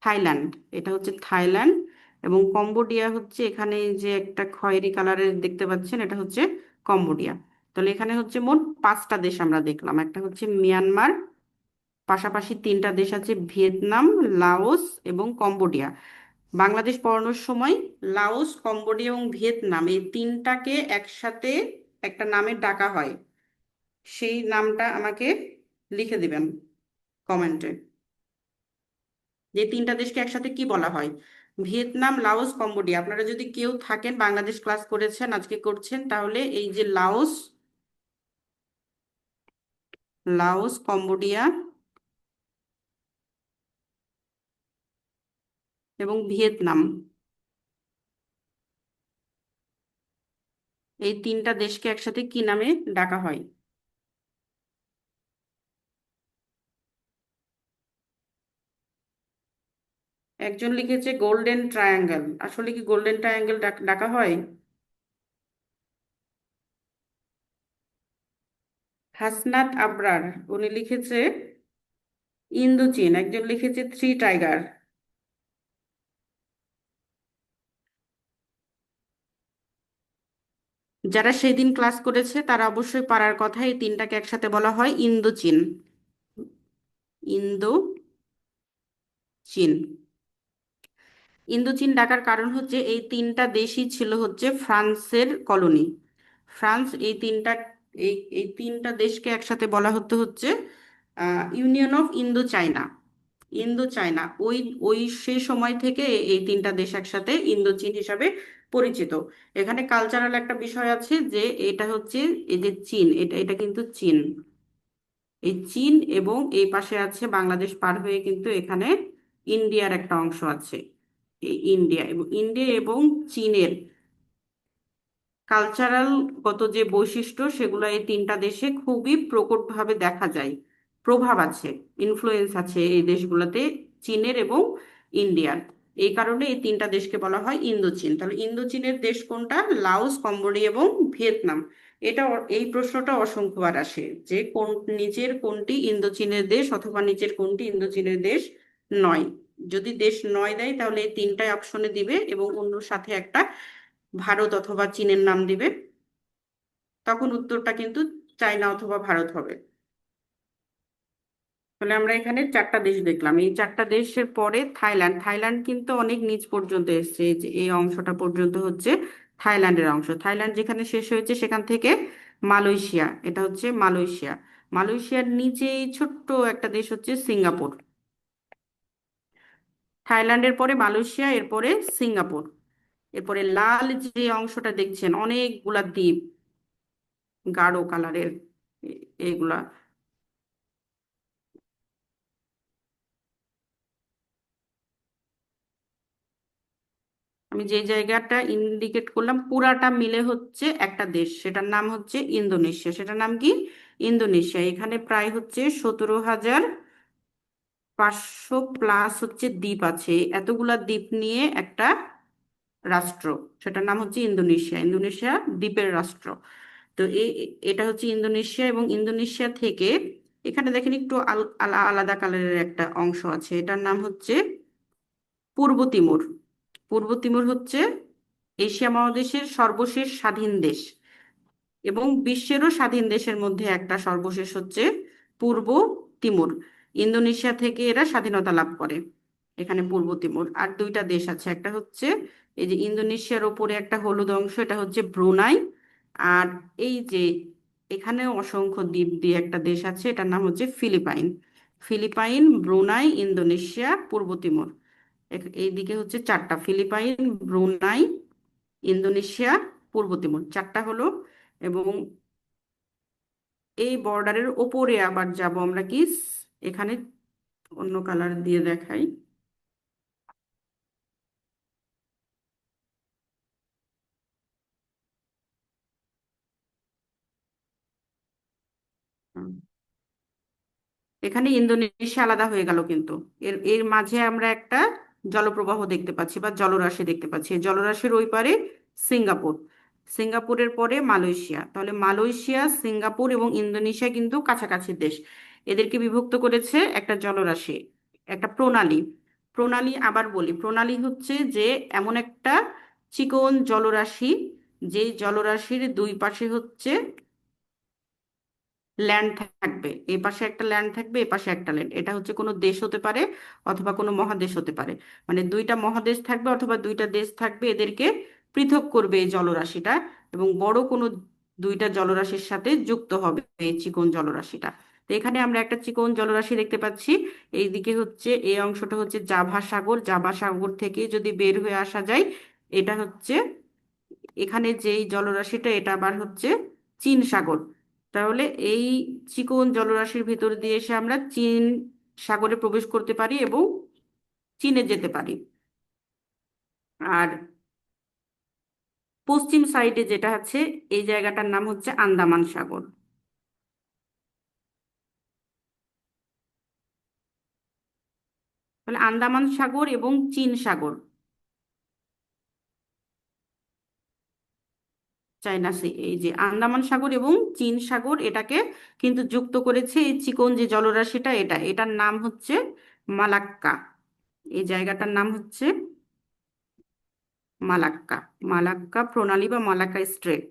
S1: থাইল্যান্ড, এটা হচ্ছে থাইল্যান্ড। এবং কম্বোডিয়া হচ্ছে এখানে এই যে একটা খয়েরি কালারের দেখতে পাচ্ছেন, এটা হচ্ছে কম্বোডিয়া। তাহলে এখানে হচ্ছে মোট 5টা দেশ আমরা দেখলাম। একটা হচ্ছে মিয়ানমার, পাশাপাশি 3টা দেশ আছে ভিয়েতনাম, লাওস এবং কম্বোডিয়া। বাংলাদেশ পড়ানোর সময় লাওস, কম্বোডিয়া এবং ভিয়েতনাম এই তিনটাকে একসাথে একটা নামে ডাকা হয়। সেই নামটা আমাকে লিখে দিবেন কমেন্টে, যে 3টা দেশকে একসাথে কি বলা হয়। Vietnam, Laos, Cambodia. আপনারা যদি কেউ থাকেন, বাংলাদেশ ক্লাস করেছেন, আজকে করছেন, তাহলে এই যে লাওস, লাওস, কম্বোডিয়া এবং ভিয়েতনাম, এই তিনটা দেশকে একসাথে কি নামে ডাকা হয়? একজন লিখেছে গোল্ডেন ট্রায়াঙ্গেল। আসলে কি গোল্ডেন ট্রায়াঙ্গেল ডাকা হয়? হাসনাত আবরার, উনি লিখেছে ইন্দোচীন। একজন লিখেছে থ্রি টাইগার। যারা সেদিন ক্লাস করেছে তারা অবশ্যই পারার কথা, এই তিনটাকে একসাথে বলা হয় ইন্দোচীন। ইন্দো চীন। ইন্দোচীন ডাকার কারণ হচ্ছে এই তিনটা দেশই ছিল হচ্ছে ফ্রান্সের কলোনি। ফ্রান্স এই তিনটা, এই তিনটা দেশকে একসাথে বলা হতে হচ্ছে union of Indo China. Indo China, ওই ওই সে সময় থেকে এই তিনটা দেশ একসাথে ইন্দোচীন হিসাবে পরিচিত। এখানে কালচারাল একটা বিষয় আছে যে এটা হচ্ছে, এই যে চীন, এটা এটা কিন্তু চীন। এই চীন এবং এই পাশে আছে বাংলাদেশ পার হয়ে কিন্তু এখানে ইন্ডিয়ার একটা অংশ আছে। এই ইন্ডিয়া এবং চীনের কালচারাল গত যে বৈশিষ্ট্য, সেগুলো এই তিনটা দেশে খুবই প্রকটভাবে দেখা যায়। প্রভাব আছে, ইনফ্লুয়েন্স আছে এই দেশগুলোতে, চীনের এবং ইন্ডিয়ার। এই কারণে এই তিনটা দেশকে বলা হয় ইন্দোচীন। তাহলে ইন্দোচীনের দেশ কোনটা? লাওস, কম্বোডিয়া এবং ভিয়েতনাম। এই প্রশ্নটা অসংখ্যবার আসে যে কোন, নিচের কোনটি ইন্দোচীনের দেশ অথবা নিচের কোনটি ইন্দোচীনের দেশ নয়। যদি দেশ নয় দেয় তাহলে এই তিনটাই অপশনে দিবে এবং অন্য সাথে একটা ভারত অথবা চীনের নাম দিবে। তখন উত্তরটা কিন্তু চায়না অথবা ভারত হবে। তাহলে আমরা এখানে চারটা দেশ দেখলাম। এই চারটা দেশের পরে থাইল্যান্ড। থাইল্যান্ড কিন্তু অনেক নিচ পর্যন্ত এসছে, এই যে এই অংশটা পর্যন্ত হচ্ছে থাইল্যান্ডের অংশ। থাইল্যান্ড যেখানে শেষ হয়েছে সেখান থেকে মালয়েশিয়া, এটা হচ্ছে মালয়েশিয়া। মালয়েশিয়ার নিচে এই ছোট্ট একটা দেশ হচ্ছে সিঙ্গাপুর। থাইল্যান্ডের পরে মালয়েশিয়া, এরপরে সিঙ্গাপুর। এরপরে লাল যে অংশটা দেখছেন, অনেকগুলা দ্বীপ, গাঢ় কালারের, এগুলা। আমি যে জায়গাটা ইন্ডিকেট করলাম পুরাটা মিলে হচ্ছে একটা দেশ, সেটার নাম হচ্ছে ইন্দোনেশিয়া। সেটার নাম কি? ইন্দোনেশিয়া। এখানে প্রায় হচ্ছে 17,500 প্লাস হচ্ছে দ্বীপ আছে। এতগুলা দ্বীপ নিয়ে একটা রাষ্ট্র, সেটার নাম হচ্ছে ইন্দোনেশিয়া। ইন্দোনেশিয়া দ্বীপের রাষ্ট্র। তো এটা হচ্ছে ইন্দোনেশিয়া। এবং ইন্দোনেশিয়া থেকে এখানে দেখেন একটু আলাদা কালারের একটা অংশ আছে, এটার নাম হচ্ছে পূর্ব তিমুর। পূর্ব তিমুর হচ্ছে এশিয়া মহাদেশের সর্বশেষ স্বাধীন দেশ এবং বিশ্বেরও স্বাধীন দেশের মধ্যে একটা সর্বশেষ হচ্ছে পূর্ব তিমুর। ইন্দোনেশিয়া থেকে এরা স্বাধীনতা লাভ করে। এখানে পূর্ব তিমুর। আর দুইটা দেশ আছে, একটা হচ্ছে এই যে ইন্দোনেশিয়ার ওপরে একটা হলুদ অংশ, এটা হচ্ছে ব্রুনাই। আর এই যে এখানে অসংখ্য দ্বীপ দিয়ে একটা দেশ আছে, এটার নাম হচ্ছে ফিলিপাইন। ফিলিপাইন, ব্রুনাই, ইন্দোনেশিয়া, পূর্ব তিমুর। এইদিকে হচ্ছে চারটা, ফিলিপাইন, ব্রুনাই, ইন্দোনেশিয়া, পূর্ব তিমুর, চারটা হলো। এবং এই বর্ডারের ওপরে আবার যাব আমরা কি, এখানে অন্য কালার দিয়ে দেখাই। হুম। এখানে ইন্দোনেশিয়া আলাদা হয়ে গেল, কিন্তু এর এর মাঝে আমরা একটা জলপ্রবাহ দেখতে পাচ্ছি বা জলরাশি দেখতে পাচ্ছি। এই জলরাশির ওই পারে সিঙ্গাপুর। সিঙ্গাপুরের পরে মালয়েশিয়া। তাহলে মালয়েশিয়া, সিঙ্গাপুর এবং ইন্দোনেশিয়া কিন্তু কাছাকাছি দেশ। এদেরকে বিভক্ত করেছে একটা জলরাশি, একটা প্রণালী। প্রণালী, আবার বলি, প্রণালী হচ্ছে যে এমন একটা চিকন জলরাশি, যে জলরাশির দুই পাশে হচ্ছে ল্যান্ড থাকবে। এই পাশে একটা ল্যান্ড থাকবে, এ পাশে একটা ল্যান্ড। এটা হচ্ছে কোনো দেশ হতে পারে অথবা কোনো মহাদেশ হতে পারে। মানে দুইটা মহাদেশ থাকবে অথবা দুইটা দেশ থাকবে, এদেরকে পৃথক করবে এই জলরাশিটা। এবং বড় কোনো দুইটা জলরাশির সাথে যুক্ত হবে এই চিকন জলরাশিটা। তো এখানে আমরা একটা চিকন জলরাশি দেখতে পাচ্ছি। এইদিকে হচ্ছে এই অংশটা হচ্ছে জাভা সাগর, জাভা সাগর থেকে যদি বের হয়ে আসা যায়, এটা হচ্ছে এখানে যেই জলরাশিটা, এটা আবার হচ্ছে চীন সাগর। তাহলে এই চিকন জলরাশির ভিতর দিয়ে এসে আমরা চীন সাগরে প্রবেশ করতে পারি এবং চীনে যেতে পারি। আর পশ্চিম সাইডে যেটা আছে, এই জায়গাটার নাম হচ্ছে আন্দামান সাগর। তাহলে আন্দামান সাগর এবং চীন সাগর, চায়না সি, এই যে আন্দামান সাগর এবং চীন সাগর, এটাকে কিন্তু যুক্ত করেছে এই চিকন যে জলরাশিটা, এটার নাম হচ্ছে মালাক্কা। এই জায়গাটার নাম হচ্ছে মালাক্কা, মালাক্কা প্রণালী বা মালাক্কা স্ট্রেট।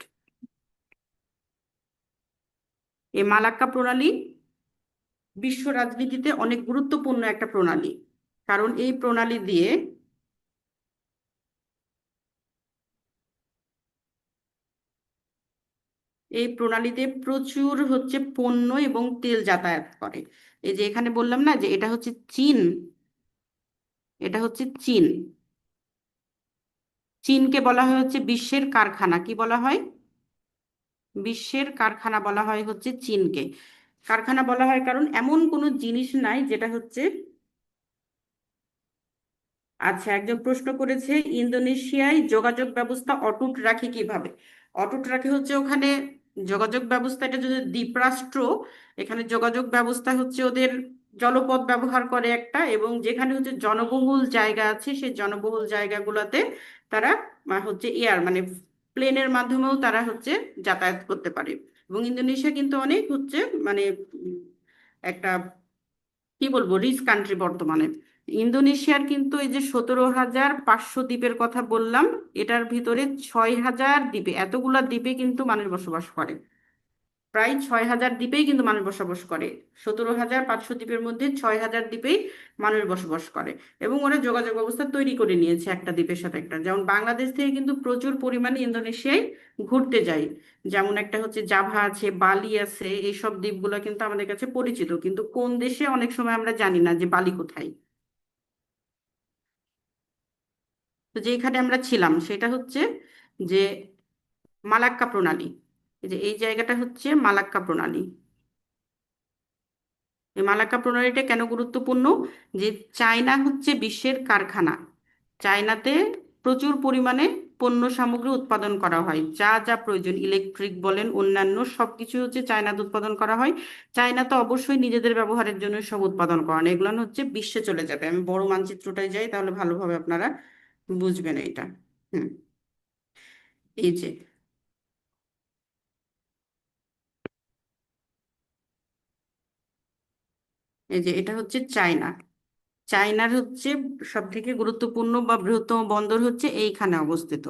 S1: এই মালাক্কা প্রণালী বিশ্ব রাজনীতিতে অনেক গুরুত্বপূর্ণ একটা প্রণালী, কারণ এই প্রণালী দিয়ে, এই প্রণালীতে প্রচুর হচ্ছে পণ্য এবং তেল যাতায়াত করে। এই যে এখানে বললাম না যে এটা হচ্ছে চীন, এটা হচ্ছে চীন। চীনকে বলা হয় হচ্ছে বিশ্বের কারখানা। কি বলা হয়? বিশ্বের কারখানা বলা হয় হচ্ছে চীনকে। কারখানা বলা হয় কারণ এমন কোনো জিনিস নাই যেটা হচ্ছে, আচ্ছা, একজন প্রশ্ন করেছে ইন্দোনেশিয়ায় যোগাযোগ ব্যবস্থা অটুট রাখে কিভাবে। অটুট রাখে হচ্ছে ওখানে যোগাযোগ ব্যবস্থা, এটা যদি দ্বীপরাষ্ট্র, এখানে যোগাযোগ ব্যবস্থা হচ্ছে ওদের জলপথ ব্যবহার করে একটা, এবং যেখানে হচ্ছে জনবহুল জায়গা আছে সেই জনবহুল জায়গাগুলোতে তারা হচ্ছে এয়ার মানে প্লেনের মাধ্যমেও তারা হচ্ছে যাতায়াত করতে পারে। এবং ইন্দোনেশিয়া কিন্তু অনেক হচ্ছে মানে উম, একটা কি বলবো রিচ কান্ট্রি বর্তমানে। ইন্দোনেশিয়ার কিন্তু এই যে 17,500 দ্বীপের কথা বললাম, এটার ভিতরে 6,000 দ্বীপে, এতগুলা দ্বীপে কিন্তু মানুষ বসবাস করে। প্রায় 6,000 দ্বীপেই কিন্তু মানুষ বসবাস করে। 17,500 দ্বীপের মধ্যে 6,000 দ্বীপেই মানুষ বসবাস করে। এবং ওরা যোগাযোগ ব্যবস্থা তৈরি করে নিয়েছে একটা দ্বীপের সাথে একটা। যেমন বাংলাদেশ থেকে কিন্তু প্রচুর পরিমাণে ইন্দোনেশিয়ায় ঘুরতে যায়। যেমন একটা হচ্ছে জাভা আছে, বালি আছে, এইসব দ্বীপগুলো কিন্তু আমাদের কাছে পরিচিত, কিন্তু কোন দেশে অনেক সময় আমরা জানি না যে বালি কোথায়। তো যেখানে আমরা ছিলাম সেটা হচ্ছে যে মালাক্কা প্রণালী। এই যে এই জায়গাটা হচ্ছে মালাক্কা প্রণালী। এই মালাক্কা প্রণালীটা কেন গুরুত্বপূর্ণ? যে চায়না হচ্ছে বিশ্বের কারখানা। চায়নাতে প্রচুর পরিমাণে পণ্য সামগ্রী উৎপাদন করা হয়, যা যা প্রয়োজন, ইলেকট্রিক বলেন অন্যান্য সবকিছু হচ্ছে চায়নাতে উৎপাদন করা হয়। চায়না তো অবশ্যই নিজেদের ব্যবহারের জন্য সব উৎপাদন করেন, এগুলো হচ্ছে বিশ্বে চলে যাবে। আমি বড় মানচিত্রটায় যাই, তাহলে ভালোভাবে আপনারা বুঝবেন এটা। হুম, এই যে, এই যে এটা হচ্ছে চায়না। চায়নার হচ্ছে সব থেকে গুরুত্বপূর্ণ বা বৃহত্তম বন্দর হচ্ছে এইখানে অবস্থিত,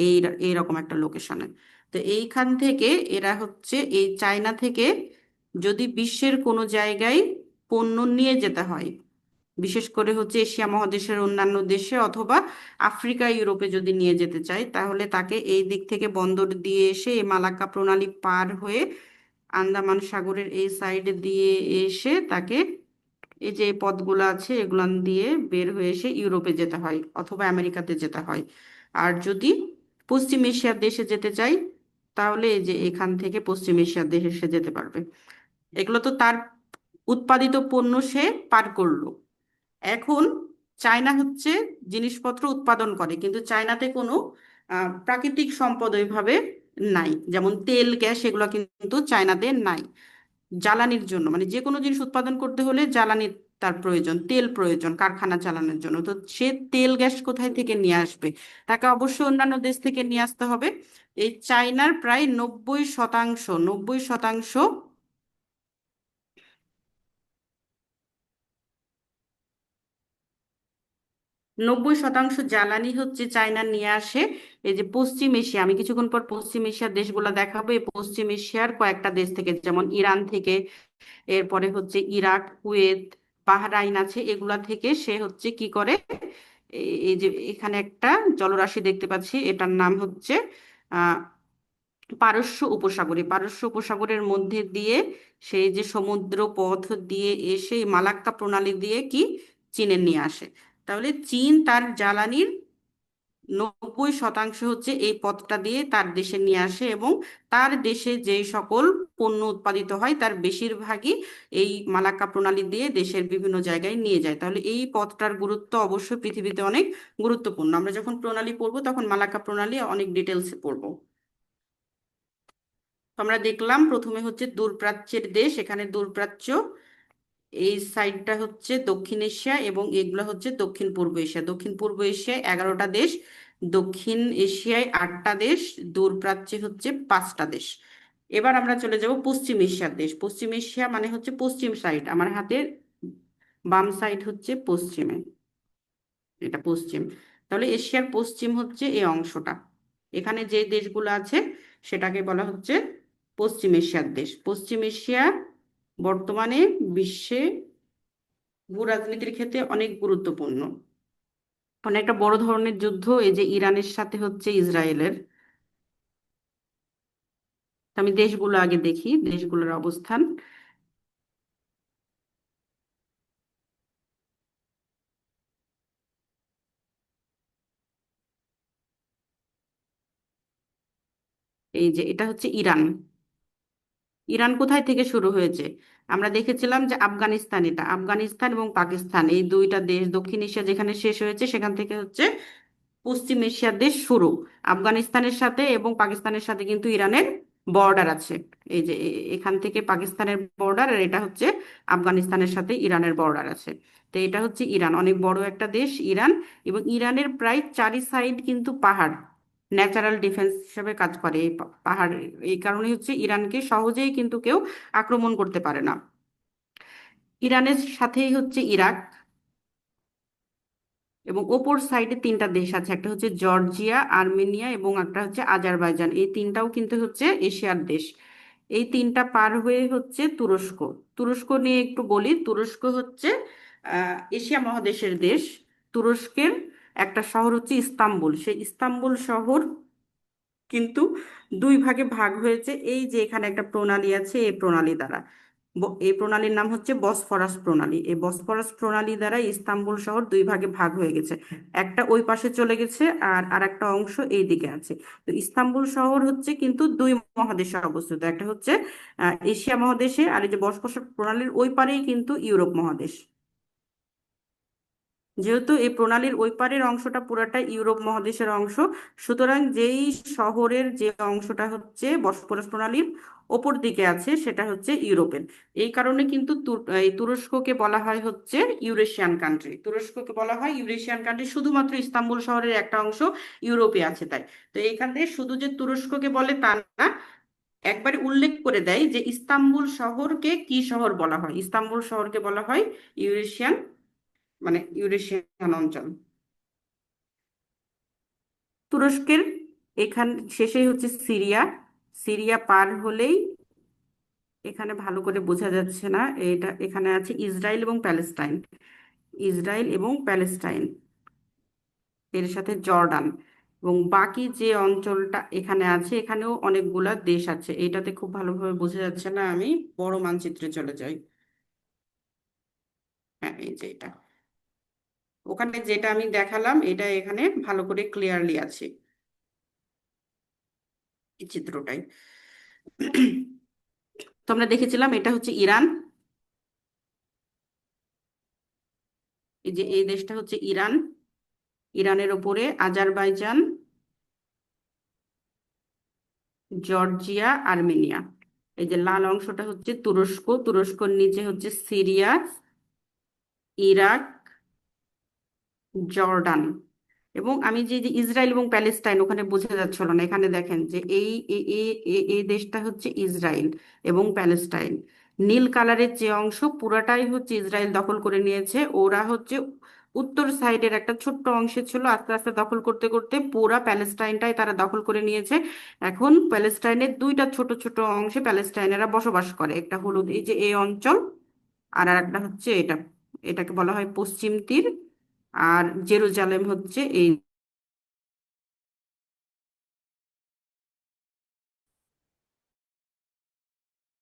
S1: এই এইরকম একটা লোকেশনে। তো এইখান থেকে এরা হচ্ছে এই চায়না থেকে যদি বিশ্বের কোনো জায়গায় পণ্য নিয়ে যেতে হয়, বিশেষ করে হচ্ছে এশিয়া মহাদেশের অন্যান্য দেশে অথবা আফ্রিকা ইউরোপে যদি নিয়ে যেতে চায়, তাহলে তাকে এই দিক থেকে বন্দর দিয়ে এসে এই মালাক্কা প্রণালী পার হয়ে আন্দামান সাগরের এই সাইডে দিয়ে এসে তাকে এই যে পথগুলো আছে এগুলান দিয়ে বের হয়ে এসে ইউরোপে যেতে হয় অথবা আমেরিকাতে যেতে হয়। আর যদি পশ্চিম এশিয়ার দেশে যেতে চাই, তাহলে এই যে এখান থেকে পশ্চিম এশিয়ার দেশে সে যেতে পারবে। এগুলো তো তার উৎপাদিত পণ্য সে পার করলো। এখন চায়না হচ্ছে জিনিসপত্র উৎপাদন করে, কিন্তু চায়নাতে কোনো প্রাকৃতিক সম্পদ ওইভাবে নাই, যেমন তেল গ্যাস এগুলো কিন্তু চায়নাতে নাই। জ্বালানির জন্য মানে যে কোনো জিনিস উৎপাদন করতে হলে জ্বালানির তার প্রয়োজন, তেল প্রয়োজন কারখানা চালানোর জন্য। তো সে তেল গ্যাস কোথায় থেকে নিয়ে আসবে? তাকে অবশ্যই অন্যান্য দেশ থেকে নিয়ে আসতে হবে। এই চায়নার প্রায় 90%, 90%, 90% জ্বালানি হচ্ছে চায়না নিয়ে আসে এই যে পশ্চিম এশিয়া। আমি কিছুক্ষণ পর পশ্চিম এশিয়ার দেশগুলো দেখাবো। এই পশ্চিম এশিয়ার কয়েকটা দেশ থেকে, যেমন ইরান থেকে, এরপরে হচ্ছে ইরাক, কুয়েত, বাহরাইন আছে, এগুলা থেকে সে হচ্ছে কি করে, এই যে এখানে একটা জলরাশি দেখতে পাচ্ছি, এটার নাম হচ্ছে পারস্য উপসাগরে, পারস্য উপসাগরের মধ্যে দিয়ে সেই যে সমুদ্র পথ দিয়ে এসে এই মালাক্কা প্রণালী দিয়ে কি চীনে নিয়ে আসে। তাহলে চীন তার জ্বালানির 90% হচ্ছে এই পথটা দিয়ে তার দেশে নিয়ে আসে, এবং তার দেশে যে সকল পণ্য উৎপাদিত হয় তার বেশিরভাগই এই মালাক্কা প্রণালী দিয়ে দেশের বিভিন্ন জায়গায় নিয়ে যায়। তাহলে এই পথটার গুরুত্ব অবশ্যই পৃথিবীতে অনেক গুরুত্বপূর্ণ। আমরা যখন প্রণালী পড়বো তখন মালাক্কা প্রণালী অনেক ডিটেলসে পড়বো। তো আমরা দেখলাম প্রথমে হচ্ছে দূরপ্রাচ্যের দেশ, এখানে দূরপ্রাচ্য এই সাইডটা হচ্ছে দক্ষিণ এশিয়া এবং এগুলো হচ্ছে দক্ষিণ পূর্ব এশিয়া। দক্ষিণ পূর্ব এশিয়ায় 11টা দেশ, দক্ষিণ এশিয়ায় 8টা দেশ, দূরপ্রাচ্যে হচ্ছে 5টা দেশ। এবার আমরা চলে যাব পশ্চিম এশিয়ার দেশ। পশ্চিম এশিয়া মানে হচ্ছে পশ্চিম সাইড, আমার হাতের বাম সাইড হচ্ছে পশ্চিমে, এটা পশ্চিম। তাহলে এশিয়ার পশ্চিম হচ্ছে এই অংশটা, এখানে যে দেশগুলো আছে সেটাকে বলা হচ্ছে পশ্চিম এশিয়ার দেশ। পশ্চিম এশিয়া বর্তমানে বিশ্বে ভূ রাজনীতির ক্ষেত্রে অনেক গুরুত্বপূর্ণ। অনেকটা বড় ধরনের যুদ্ধ এই যে ইরানের সাথে হচ্ছে ইসরায়েলের। তো আমি দেশগুলো আগে দেখি, দেশগুলোর অবস্থান। এই যে এটা হচ্ছে ইরান। ইরান কোথায় থেকে শুরু হয়েছে? আমরা দেখেছিলাম যে আফগানিস্তান, এটা আফগানিস্তান এবং পাকিস্তান এই দুইটা দেশ দক্ষিণ এশিয়া যেখানে শেষ হয়েছে সেখান থেকে হচ্ছে পশ্চিম এশিয়ার দেশ শুরু। আফগানিস্তানের সাথে এবং পাকিস্তানের সাথে কিন্তু ইরানের বর্ডার আছে। এই যে এখান থেকে পাকিস্তানের বর্ডার, আর এটা হচ্ছে আফগানিস্তানের সাথে ইরানের বর্ডার আছে। তো এটা হচ্ছে ইরান, অনেক বড় একটা দেশ ইরান। এবং ইরানের প্রায় চারি সাইড কিন্তু পাহাড়, ন্যাচারাল ডিফেন্স হিসেবে কাজ করে এই পাহাড়। এই কারণে হচ্ছে ইরানকে সহজেই কিন্তু কেউ আক্রমণ করতে পারে না। ইরানের সাথেই হচ্ছে ইরাক, এবং ওপর সাইডে 3টা দেশ আছে, একটা হচ্ছে জর্জিয়া, আর্মেনিয়া এবং একটা হচ্ছে আজারবাইজান। এই তিনটাও কিন্তু হচ্ছে এশিয়ার দেশ। এই তিনটা পার হয়ে হচ্ছে তুরস্ক। তুরস্ক নিয়ে একটু বলি, তুরস্ক হচ্ছে এশিয়া মহাদেশের দেশ। তুরস্কের একটা শহর হচ্ছে ইস্তাম্বুল, সেই ইস্তাম্বুল শহর কিন্তু দুই ভাগে ভাগ হয়েছে এই যে এখানে একটা প্রণালী আছে, এই প্রণালী দ্বারা। এই প্রণালীর নাম হচ্ছে বসফরাস প্রণালী। এই বসফরাস প্রণালী দ্বারা ইস্তাম্বুল শহর দুই ভাগে ভাগ হয়ে গেছে, একটা ওই পাশে চলে গেছে আর আরেকটা অংশ এই দিকে আছে। তো ইস্তাম্বুল শহর হচ্ছে কিন্তু দুই মহাদেশে অবস্থিত, একটা হচ্ছে এশিয়া মহাদেশে, আর এই যে বসফরাস প্রণালীর ওই পারেই কিন্তু ইউরোপ মহাদেশ। যেহেতু এই প্রণালীর ওই পারের অংশটা পুরাটা ইউরোপ মহাদেশের অংশ, সুতরাং যেই শহরের যে অংশটা হচ্ছে বসফরাস প্রণালীর ওপর দিকে আছে সেটা হচ্ছে ইউরোপের। এই কারণে কিন্তু এই তুরস্ককে বলা হয় হচ্ছে ইউরেশিয়ান কান্ট্রি। তুরস্ককে বলা হয় ইউরেশিয়ান কান্ট্রি শুধুমাত্র ইস্তাম্বুল শহরের একটা অংশ ইউরোপে আছে তাই। তো এইখানে শুধু যে তুরস্ককে বলে তা না, একবারে উল্লেখ করে দেয় যে ইস্তাম্বুল শহরকে কি শহর বলা হয়। ইস্তাম্বুল শহরকে বলা হয় ইউরেশিয়ান, মানে ইউরেশিয়ান অঞ্চল। তুরস্কের এখান শেষেই হচ্ছে সিরিয়া। সিরিয়া পার হলেই, এখানে ভালো করে বোঝা যাচ্ছে না, এটা এখানে আছে ইসরায়েল এবং প্যালেস্টাইন। ইসরায়েল এবং প্যালেস্টাইন, এর সাথে জর্ডান, এবং বাকি যে অঞ্চলটা এখানে আছে এখানেও অনেকগুলা দেশ আছে। এটাতে খুব ভালোভাবে বোঝা যাচ্ছে না, আমি বড় মানচিত্রে চলে যাই। হ্যাঁ, এই যে এটা, ওখানে যেটা আমি দেখালাম এটা এখানে ভালো করে ক্লিয়ারলি আছে এই চিত্রটাই। তো আমরা দেখেছিলাম এটা হচ্ছে ইরান, এই যে এই দেশটা হচ্ছে ইরান। ইরানের ওপরে আজারবাইজান, জর্জিয়া, আর্মেনিয়া। এই যে লাল অংশটা হচ্ছে তুরস্ক, তুরস্কর নিচে হচ্ছে সিরিয়া, ইরাক, জর্ডান। এবং আমি যে যে ইসরায়েল এবং প্যালেস্টাইন ওখানে বোঝা যাচ্ছিল না, এখানে দেখেন যে এই দেশটা হচ্ছে ইসরায়েল এবং প্যালেস্টাইন। নীল কালারের যে অংশ পুরাটাই হচ্ছে ইসরায়েল দখল করে নিয়েছে। ওরা হচ্ছে উত্তর সাইডের একটা ছোট্ট অংশে ছিল, আস্তে আস্তে দখল করতে করতে পুরা প্যালেস্টাইনটাই তারা দখল করে নিয়েছে। এখন প্যালেস্টাইনের দুইটা ছোট ছোট অংশে প্যালেস্টাইনেরা বসবাস করে, একটা হলো এই যে এই অঞ্চল, আর একটা হচ্ছে এটা, এটাকে বলা হয় পশ্চিম তীর। আর জেরুজালেম হচ্ছে এই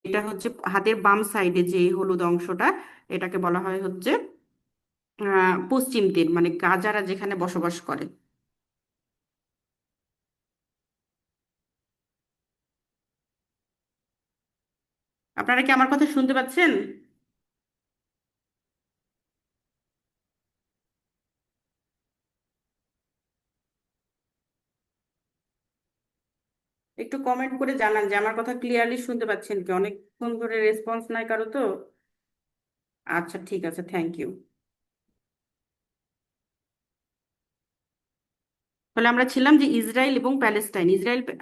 S1: এটা হচ্ছে হাতের বাম সাইডে যে এই হলুদ অংশটা, এটাকে বলা হয় হচ্ছে পশ্চিম তীর, মানে গাজারা যেখানে বসবাস করে। আপনারা কি আমার কথা শুনতে পাচ্ছেন? একটু কমেন্ট করে জানান যে আমার কথা ক্লিয়ারলি শুনতে পাচ্ছেন কি, অনেকক্ষণ ধরে রেসপন্স নাই কারো তো। আচ্ছা, ঠিক আছে, থ্যাংক ইউ। তাহলে আমরা ছিলাম যে ইসরায়েল এবং প্যালেস্টাইন।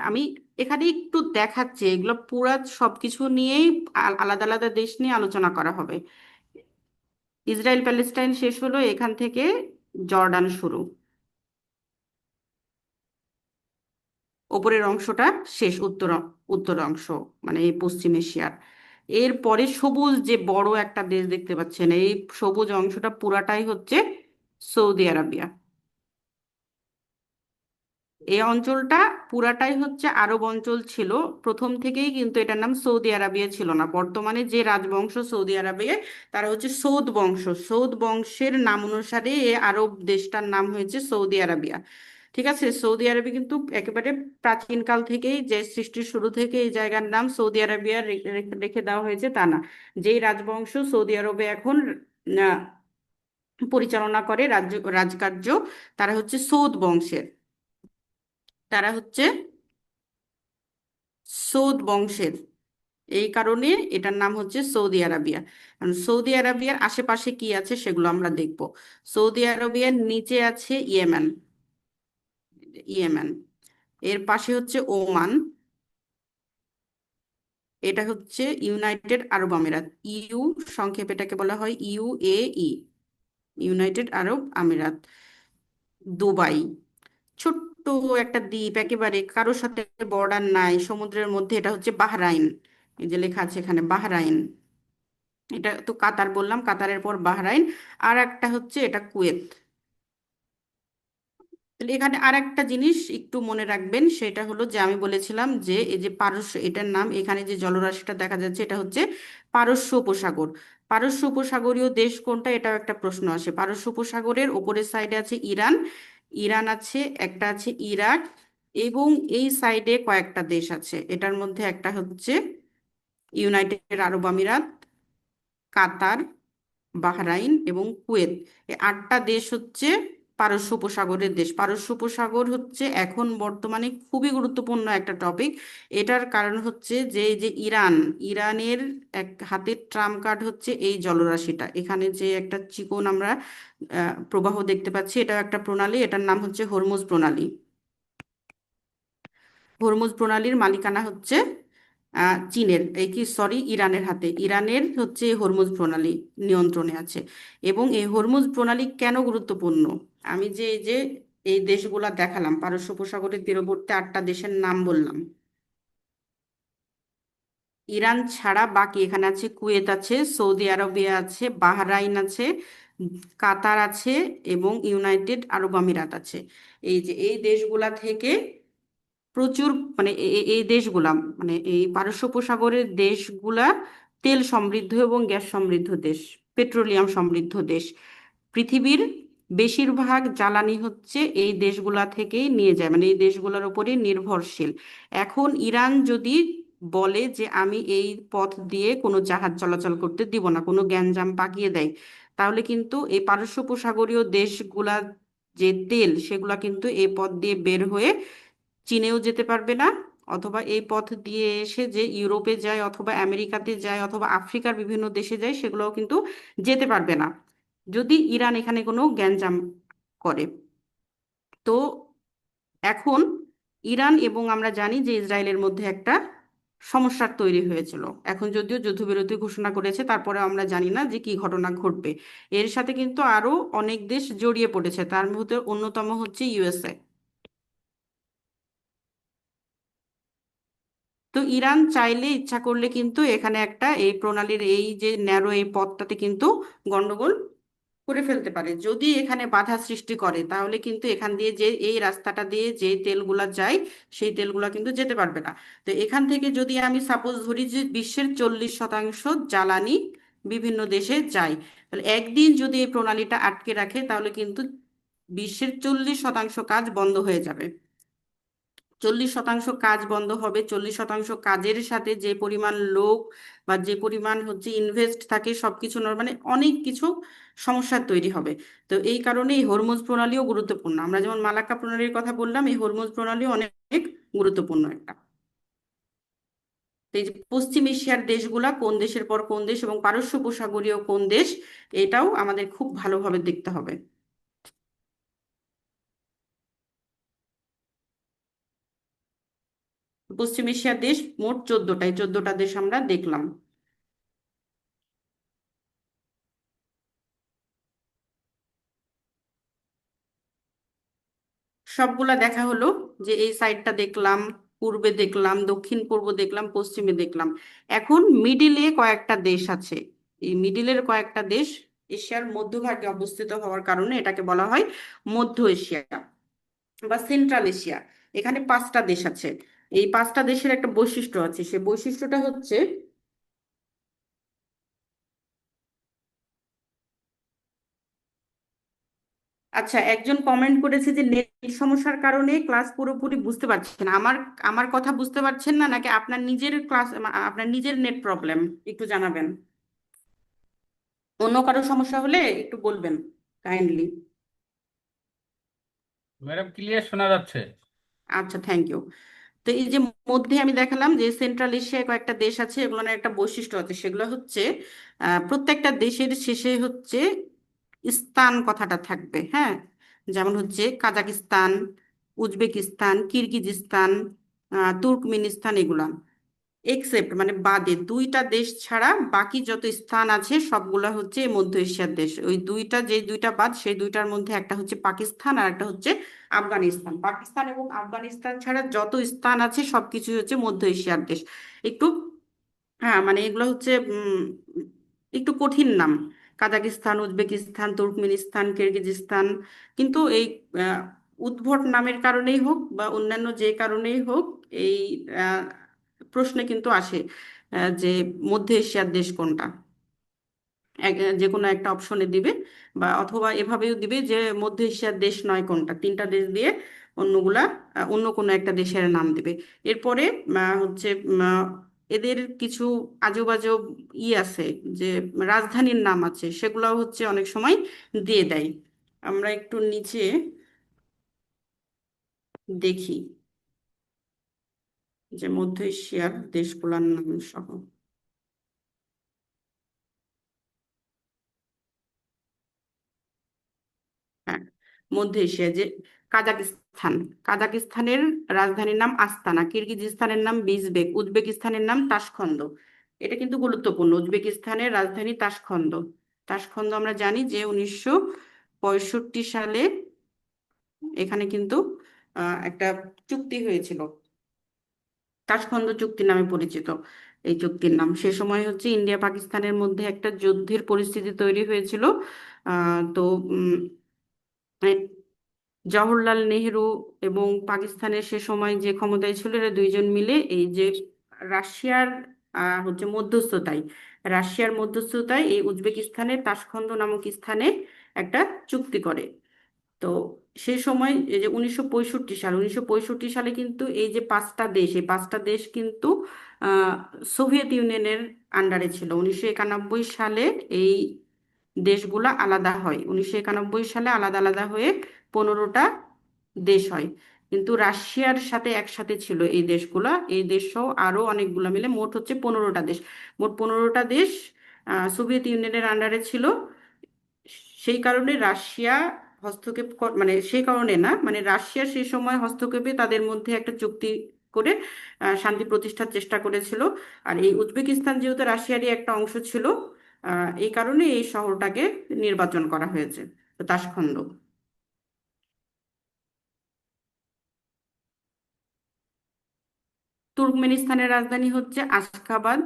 S1: আমি এখানে একটু দেখাচ্ছি, এগুলো পুরা সবকিছু নিয়েই আলাদা আলাদা দেশ নিয়ে আলোচনা করা হবে। ইসরায়েল প্যালেস্টাইন শেষ হলো, এখান থেকে জর্ডান শুরু, ওপরের অংশটা শেষ, উত্তর অংশ, মানে এই পশ্চিম এশিয়ার। এরপরে সবুজ যে বড় একটা দেশ দেখতে পাচ্ছেন, এই সবুজ অংশটা পুরাটাই হচ্ছে সৌদি আরবিয়া। এই অঞ্চলটা পুরাটাই হচ্ছে আরব অঞ্চল ছিল প্রথম থেকেই, কিন্তু এটার নাম সৌদি আরবিয়া ছিল না। বর্তমানে যে রাজবংশ সৌদি আরবিয়া, তারা হচ্ছে সৌদ বংশ। সৌদ বংশের নাম অনুসারে এই আরব দেশটার নাম হয়েছে সৌদি আরবিয়া। ঠিক আছে, সৌদি আরবিয়া কিন্তু একেবারে প্রাচীন কাল থেকেই, যে সৃষ্টির শুরু থেকে এই জায়গার নাম সৌদি আরবিয়া রেখে দেওয়া হয়েছে তা না। যেই রাজবংশ সৌদি আরবে এখন আহ, পরিচালনা করে রাজকার্য, তারা হচ্ছে সৌদ বংশের। তারা হচ্ছে সৌদ বংশের, এই কারণে এটার নাম হচ্ছে সৌদি আরবিয়া। কারণ সৌদি আরবিয়ার আশেপাশে কি আছে সেগুলো আমরা দেখব। সৌদি আরবিয়ার নিচে আছে ইয়েমেন। ইয়েমেন, এর পাশে হচ্ছে ওমান। এটা হচ্ছে ইউনাইটেড আরব আমিরাত, ইউ, সংক্ষেপে এটাকে বলা হয় ইউএই, ইউনাইটেড আরব আমিরাত। দুবাই, ছোট্ট একটা দ্বীপ, একেবারে কারোর সাথে বর্ডার নাই, সমুদ্রের মধ্যে, এটা হচ্ছে বাহরাইন। এই যে লেখা আছে এখানে বাহরাইন, এটা তো কাতার বললাম, কাতারের পর বাহরাইন। আর একটা হচ্ছে এটা কুয়েত। তাহলে এখানে আর একটা জিনিস একটু মনে রাখবেন, সেটা হলো যে আমি বলেছিলাম যে এই যে পারস্য, এটার নাম, এখানে যে জলরাশিটা দেখা যাচ্ছে এটা হচ্ছে পারস্য উপসাগর। পারস্য উপসাগরীয় দেশ কোনটা, এটাও একটা প্রশ্ন আসে। পারস্য উপসাগরের ওপরের সাইডে আছে ইরান, ইরান আছে, একটা আছে ইরাক, এবং এই সাইডে কয়েকটা দেশ আছে। এটার মধ্যে একটা হচ্ছে ইউনাইটেড আরব আমিরাত, কাতার, বাহরাইন এবং কুয়েত। এই আটটা দেশ হচ্ছে পারস্য উপসাগরের দেশ। পারস্য উপসাগর হচ্ছে এখন বর্তমানে খুবই গুরুত্বপূর্ণ একটা টপিক। এটার কারণ হচ্ছে যে এই যে ইরান, ইরানের এক হাতের ট্রাম্প কার্ড হচ্ছে এই জলরাশিটা। এখানে যে একটা চিকন আমরা প্রবাহ দেখতে পাচ্ছি, এটাও একটা প্রণালী, এটার নাম হচ্ছে হরমুজ প্রণালী। হরমুজ প্রণালীর মালিকানা হচ্ছে চীনের, এই কি সরি, ইরানের হাতে। ইরানের হচ্ছে এই হরমুজ প্রণালী নিয়ন্ত্রণে আছে। এবং এই হরমুজ প্রণালী কেন গুরুত্বপূর্ণ, আমি যে এই দেশগুলা দেখালাম, পারস্য উপসাগরের তীরবর্তী আটটা দেশের নাম বললাম, ইরান ছাড়া বাকি এখানে আছে কুয়েত আছে, সৌদি আরবিয়া আছে, বাহরাইন আছে, কাতার আছে এবং ইউনাইটেড আরব আমিরাত আছে। এই যে এই দেশগুলা থেকে প্রচুর, মানে এই দেশগুলা, মানে এই পারস্য উপসাগরের দেশগুলা তেল সমৃদ্ধ এবং গ্যাস সমৃদ্ধ দেশ, পেট্রোলিয়াম সমৃদ্ধ দেশ। পৃথিবীর বেশিরভাগ জ্বালানি হচ্ছে এই দেশগুলা থেকেই নিয়ে যায়, মানে এই দেশগুলোর উপরে নির্ভরশীল। এখন ইরান যদি বলে যে আমি এই পথ দিয়ে কোনো জাহাজ চলাচল করতে দিব না, কোনো গ্যাঞ্জাম পাকিয়ে দেয়, তাহলে কিন্তু এই পারস্য উপসাগরীয় দেশগুলা যে তেল, সেগুলা কিন্তু এই পথ দিয়ে বের হয়ে চীনেও যেতে পারবে না, অথবা এই পথ দিয়ে এসে যে ইউরোপে যায় অথবা আমেরিকাতে যায় অথবা আফ্রিকার বিভিন্ন দেশে যায়, সেগুলোও কিন্তু যেতে পারবে না যদি ইরান এখানে কোনো গ্যাঞ্জাম করে। তো এখন ইরান এবং আমরা জানি যে ইসরায়েলের মধ্যে একটা সমস্যার তৈরি হয়েছিল। এখন যদিও যুদ্ধবিরতি ঘোষণা করেছে, তারপরে আমরা জানি না যে কি ঘটনা ঘটবে। এর সাথে কিন্তু আরো অনেক দেশ জড়িয়ে পড়েছে, তার মধ্যে অন্যতম হচ্ছে ইউএসএ। তো ইরান চাইলে, ইচ্ছা করলে কিন্তু এখানে একটা এই প্রণালীর এই যে ন্যারো এই পথটাতে কিন্তু গন্ডগোল করে ফেলতে পারে। যদি এখানে বাধা সৃষ্টি করে তাহলে কিন্তু এখান দিয়ে যে এই রাস্তাটা দিয়ে যে তেলগুলা যায় সেই তেলগুলা কিন্তু যেতে পারবে না। তো এখান থেকে যদি আমি সাপোজ ধরি যে বিশ্বের 40% জ্বালানি বিভিন্ন দেশে যায়, তাহলে একদিন যদি এই প্রণালীটা আটকে রাখে তাহলে কিন্তু বিশ্বের 40% কাজ বন্ধ হয়ে যাবে। 40% কাজ বন্ধ হবে। 40% কাজের সাথে যে পরিমাণ লোক বা যে পরিমাণ হচ্ছে ইনভেস্ট থাকে সবকিছু মানে অনেক কিছু সমস্যা তৈরি হবে। তো এই কারণে এই হরমুজ প্রণালীও গুরুত্বপূর্ণ। আমরা যেমন মালাক্কা প্রণালীর কথা বললাম, এই হরমুজ প্রণালীও অনেক গুরুত্বপূর্ণ একটা। তো এই যে পশ্চিম এশিয়ার দেশগুলা কোন দেশের পর কোন দেশ এবং পারস্য উপসাগরীয় কোন দেশ, এটাও আমাদের খুব ভালোভাবে দেখতে হবে। পশ্চিম এশিয়ার দেশ মোট 14টা, এই 14টা দেশ আমরা দেখলাম। সবগুলা দেখা হলো, যে এই সাইডটা দেখলাম, পূর্বে দেখলাম, দক্ষিণ পূর্ব দেখলাম, পশ্চিমে দেখলাম। এখন মিডিলে কয়েকটা দেশ আছে। এই মিডিলের কয়েকটা দেশ এশিয়ার মধ্যভাগে অবস্থিত হওয়ার কারণে এটাকে বলা হয় মধ্য এশিয়া বা সেন্ট্রাল এশিয়া। এখানে 5টা দেশ আছে। এই 5টা দেশের একটা বৈশিষ্ট্য আছে, সে বৈশিষ্ট্যটা হচ্ছে, আচ্ছা, একজন কমেন্ট করেছে যে নেট সমস্যার কারণে ক্লাস পুরোপুরি বুঝতে পারছেন না। আমার আমার কথা বুঝতে পারছেন না, নাকি আপনার নিজের ক্লাস, আপনার নিজের নেট প্রবলেম? একটু জানাবেন। অন্য কারো সমস্যা হলে একটু বলবেন কাইন্ডলি।
S4: ম্যাডাম ক্লিয়ার শোনা যাচ্ছে।
S1: আচ্ছা, থ্যাংক ইউ। তো এই যে মধ্যে আমি দেখালাম যে সেন্ট্রাল এশিয়ায় কয়েকটা দেশ আছে, এগুলোর একটা বৈশিষ্ট্য আছে, সেগুলো হচ্ছে প্রত্যেকটা দেশের শেষে হচ্ছে স্থান কথাটা থাকবে। হ্যাঁ, যেমন হচ্ছে কাজাকিস্তান, উজবেকিস্তান, কিরগিজস্তান, তুর্কমেনিস্তান, এগুলা এক্সেপ্ট মানে বাদে 2টা দেশ ছাড়া বাকি যত স্থান আছে সবগুলা হচ্ছে এই মধ্য এশিয়ার দেশ। ওই দুইটা, যে 2টা বাদ, সেই 2টার মধ্যে একটা হচ্ছে পাকিস্তান আর একটা হচ্ছে আফগানিস্তান। পাকিস্তান এবং আফগানিস্তান ছাড়া যত স্থান আছে সবকিছুই হচ্ছে মধ্য এশিয়ার দেশ। একটু, হ্যাঁ, মানে এগুলো হচ্ছে একটু কঠিন নাম। Kazakhstan, Uzbekistan, Turkmenistan, Kyrgyzstan. কিন্তু এই আহ, উদ্ভট নামের কারণেই হোক বা অন্যান্য যে কারণেই হোক, এই আহ, প্রশ্নে কিন্তু আসে যে মধ্য এশিয়ার দেশ কোনটা। যে কোনো একটা অপশনে দিবে, বা অথবা এভাবেও দিবে যে মধ্য এশিয়ার দেশ নয় কোনটা, 3টা দেশ দিয়ে অন্যগুলা অন্য কোনো একটা দেশের নাম দিবে। এরপরে হচ্ছে এদের কিছু আজব আজব আছে, যে রাজধানীর নাম আছে, সেগুলোও হচ্ছে অনেক সময় দিয়ে দেয়। আমরা একটু নিচে দেখি যে মধ্য এশিয়ার দেশগুলোর নাম সহ। হ্যাঁ, মধ্য এশিয়া যে কাজাকিস্তান, কাজাকিস্তানের রাজধানীর নাম আস্তানা, কিরগিজস্তানের নাম বিজবেক, উজবেকিস্তানের নাম তাশখন্দ। এটা কিন্তু গুরুত্বপূর্ণ, উজবেকিস্তানের রাজধানী তাশখন্দ। তাশখন্দ আমরা জানি যে 1965 সালে এখানে কিন্তু একটা চুক্তি হয়েছিল, তাশখন্দ চুক্তি নামে পরিচিত। এই চুক্তির নাম, সে সময় হচ্ছে ইন্ডিয়া পাকিস্তানের মধ্যে একটা যুদ্ধের পরিস্থিতি তৈরি হয়েছিল। তো জওহরলাল নেহেরু এবং পাকিস্তানের সে সময় যে ক্ষমতায় ছিল, এরা দুইজন মিলে এই যে রাশিয়ার হচ্ছে মধ্যস্থতায়, রাশিয়ার মধ্যস্থতায় এই উজবেকিস্তানের তাশখন্দ নামক স্থানে একটা চুক্তি করে। তো সেই সময় এই যে 1965 সালে কিন্তু এই যে 5টা দেশ, এই 5টা দেশ কিন্তু আহ, সোভিয়েত ইউনিয়নের আন্ডারে ছিল। 1991 সালে এই দেশগুলা আলাদা হয়। 1991 সালে আলাদা আলাদা হয়ে 15টা দেশ হয়। কিন্তু রাশিয়ার সাথে একসাথে ছিল এই দেশগুলা, এই দেশ সহ আরো অনেকগুলা মিলে মোট হচ্ছে 15টা দেশ। মোট 15টা দেশ সোভিয়েত ইউনিয়নের আন্ডারে ছিল। সেই কারণে রাশিয়া হস্তক্ষেপ মানে সেই কারণে না, মানে রাশিয়া সেই সময় হস্তক্ষেপে তাদের মধ্যে একটা চুক্তি করে শান্তি প্রতিষ্ঠার চেষ্টা করেছিল। আর এই উজবেকিস্তান যেহেতু রাশিয়ারই একটা অংশ ছিল, এই কারণে এই শহরটাকে নির্বাচন করা হয়েছে তাশখন্দ। তুর্কমেনিস্তানের রাজধানী হচ্ছে আশগাবাদ।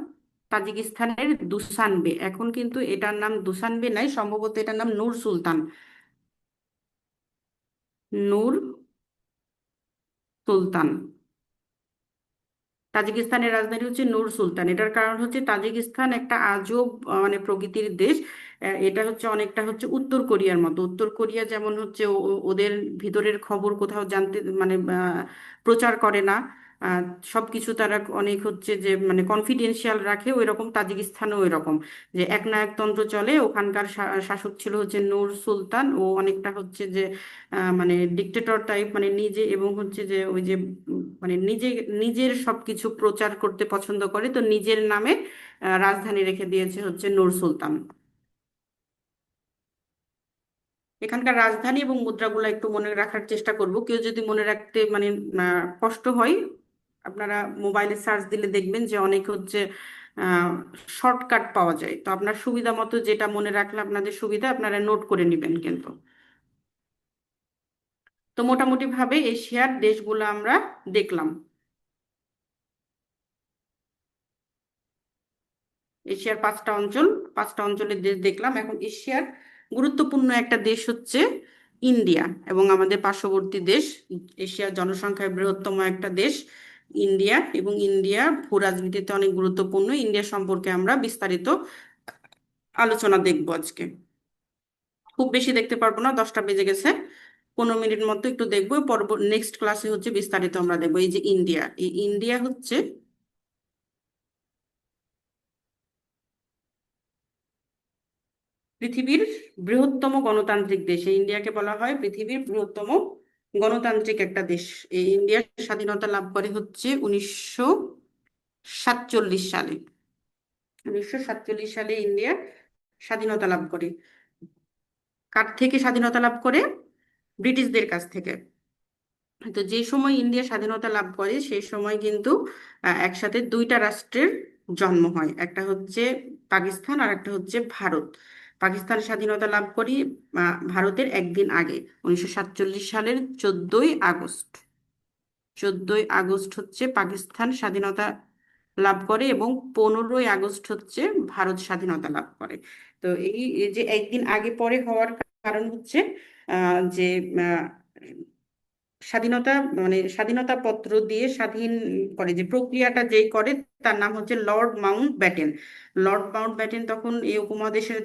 S1: তাজিকিস্তানের দুসানবে, এখন কিন্তু এটার নাম দুসানবে নাই, সম্ভবত এটার নাম নূর সুলতান। নূর সুলতান। তাজিকিস্তানের রাজধানী হচ্ছে নূর সুলতান। এটার কারণ হচ্ছে তাজিকিস্তান একটা আজব মানে প্রকৃতির দেশ। এটা হচ্ছে অনেকটা হচ্ছে উত্তর কোরিয়ার মতো। উত্তর কোরিয়া যেমন হচ্ছে ওদের ভিতরের খবর কোথাও জানতে মানে প্রচার করে না, আহ, সবকিছু তারা অনেক হচ্ছে যে মানে কনফিডেন্সিয়াল রাখে, ওই রকম তাজিকিস্তানও ওই রকম, যে একনায়কতন্ত্র চলে। ওখানকার শাসক ছিল হচ্ছে নূর সুলতান। ও অনেকটা হচ্ছে যে মানে ডিক্টেটর টাইপ, মানে নিজে এবং হচ্ছে যে ওই যে মানে নিজের সবকিছু প্রচার করতে পছন্দ করে, তো নিজের নামে রাজধানী রেখে দিয়েছে হচ্ছে নূর সুলতান। এখানকার রাজধানী এবং মুদ্রাগুলো একটু মনে রাখার চেষ্টা করব। কেউ যদি মনে রাখতে মানে কষ্ট হয়, আপনারা মোবাইলে সার্চ দিলে দেখবেন যে অনেক হচ্ছে শর্টকাট পাওয়া যায়। তো আপনার সুবিধা মতো যেটা মনে রাখলে আপনাদের সুবিধা, আপনারা নোট করে নেবেন কিন্তু। তো মোটামুটি ভাবে এশিয়ার দেশগুলো আমরা দেখলাম। এশিয়ার পাঁচটা অঞ্চল, পাঁচটা অঞ্চলের দেশ দেখলাম। এখন এশিয়ার গুরুত্বপূর্ণ একটা দেশ হচ্ছে ইন্ডিয়া, এবং আমাদের পার্শ্ববর্তী দেশ, এশিয়ার জনসংখ্যায় বৃহত্তম একটা দেশ ইন্ডিয়া। এবং ইন্ডিয়া ভূ রাজনীতিতে অনেক গুরুত্বপূর্ণ। ইন্ডিয়া সম্পর্কে আমরা বিস্তারিত আলোচনা দেখবো আজকে। খুব বেশি দেখতে পারবো না, 10টা বেজে গেছে, 15 মিনিট মতো একটু দেখবো। নেক্সট ক্লাসে হচ্ছে বিস্তারিত আমরা দেখবো। এই যে ইন্ডিয়া, এই ইন্ডিয়া হচ্ছে পৃথিবীর বৃহত্তম গণতান্ত্রিক দেশ। এই ইন্ডিয়াকে বলা হয় পৃথিবীর বৃহত্তম গণতান্ত্রিক একটা দেশ। এই ইন্ডিয়া স্বাধীনতা লাভ করে হচ্ছে 1947 সালে। 1947 সালে ইন্ডিয়া স্বাধীনতা লাভ করে। কার থেকে স্বাধীনতা লাভ করে? ব্রিটিশদের কাছ থেকে। তো যে সময় ইন্ডিয়া স্বাধীনতা লাভ করে সেই সময় কিন্তু একসাথে দুইটা রাষ্ট্রের জন্ম হয়। একটা হচ্ছে পাকিস্তান আর একটা হচ্ছে ভারত। পাকিস্তান স্বাধীনতা লাভ করি ভারতের একদিন আগে, 1947 সালের 14ই আগস্ট। 14ই আগস্ট হচ্ছে পাকিস্তান স্বাধীনতা লাভ করে, এবং 15ই আগস্ট হচ্ছে ভারত স্বাধীনতা লাভ করে। তো এই যে একদিন আগে পরে হওয়ার কারণ হচ্ছে যে আহ, স্বাধীনতা মানে স্বাধীনতা পত্র দিয়ে স্বাধীন করে যে প্রক্রিয়াটা যেই করে, তার নাম হচ্ছে Lord Mount Batten. Lord Mount Batten তখন এই উপমহাদেশের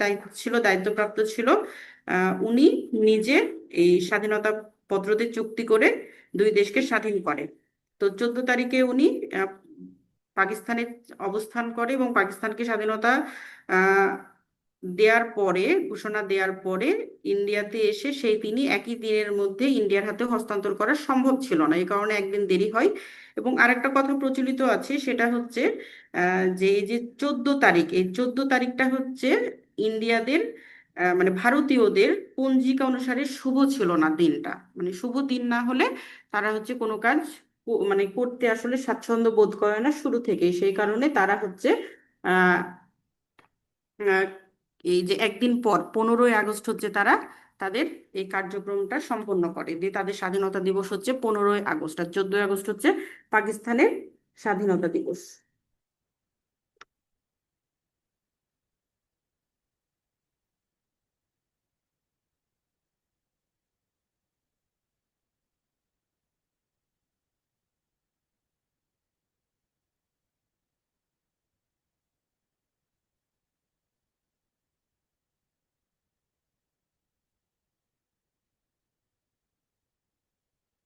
S1: দায়িত্বপ্রাপ্ত ছিল। উনি নিজে এই স্বাধীনতা পত্রতে চুক্তি করে দুই দেশকে স্বাধীন করে। তো 14 তারিখে উনি আহ, পাকিস্তানে অবস্থান করে, এবং পাকিস্তানকে স্বাধীনতা আহ, দেওয়ার পরে, ঘোষণা দেওয়ার পরে ইন্ডিয়াতে এসে তিনি একই দিনের মধ্যে ইন্ডিয়ার হাতে হস্তান্তর করা সম্ভব ছিল না, এই কারণে একদিন দেরি হয়। এবং আরেকটা কথা প্রচলিত আছে, সেটা হচ্ছে যে এই যে 14 তারিখ, এই 14 তারিখটা হচ্ছে ইন্ডিয়াদের মানে ভারতীয়দের পঞ্জিকা অনুসারে শুভ ছিল না দিনটা। মানে শুভ দিন না হলে তারা হচ্ছে কোনো কাজ মানে করতে আসলে স্বাচ্ছন্দ্য বোধ করে না শুরু থেকেই। সেই কারণে তারা হচ্ছে আহ আহ, এই যে একদিন পর 15ই আগস্ট হচ্ছে তারা তাদের এই কার্যক্রমটা সম্পন্ন করে, যে তাদের স্বাধীনতা দিবস হচ্ছে 15ই আগস্ট, আর 14ই আগস্ট হচ্ছে পাকিস্তানের স্বাধীনতা দিবস।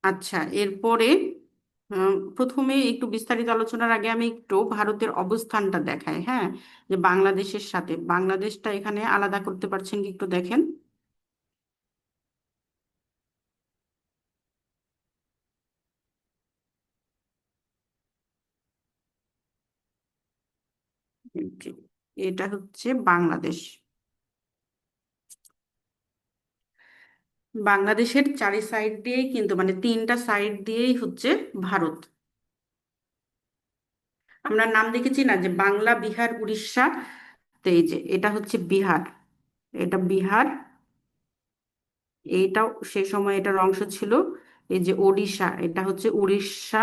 S1: আচ্ছা, এরপরে প্রথমে একটু বিস্তারিত আলোচনার আগে আমি একটু ভারতের অবস্থানটা দেখাই। হ্যাঁ, যে বাংলাদেশের সাথে বাংলাদেশটা এখানে আলাদা করতে পারছেন কি একটু দেখেন। এই যে, এটা হচ্ছে বাংলাদেশ। বাংলাদেশের চারি সাইড দিয়েই কিন্তু মানে 3টা সাইড দিয়েই হচ্ছে ভারত। আমরা নাম দেখেছি না, যে বাংলা, বিহার, উড়িষ্যা। তো এই যে এটা হচ্ছে বিহার, এটা বিহার। এইটাও সেই সময় এটার অংশ ছিল। এই যে ওড়িশা, এটা হচ্ছে উড়িষ্যা।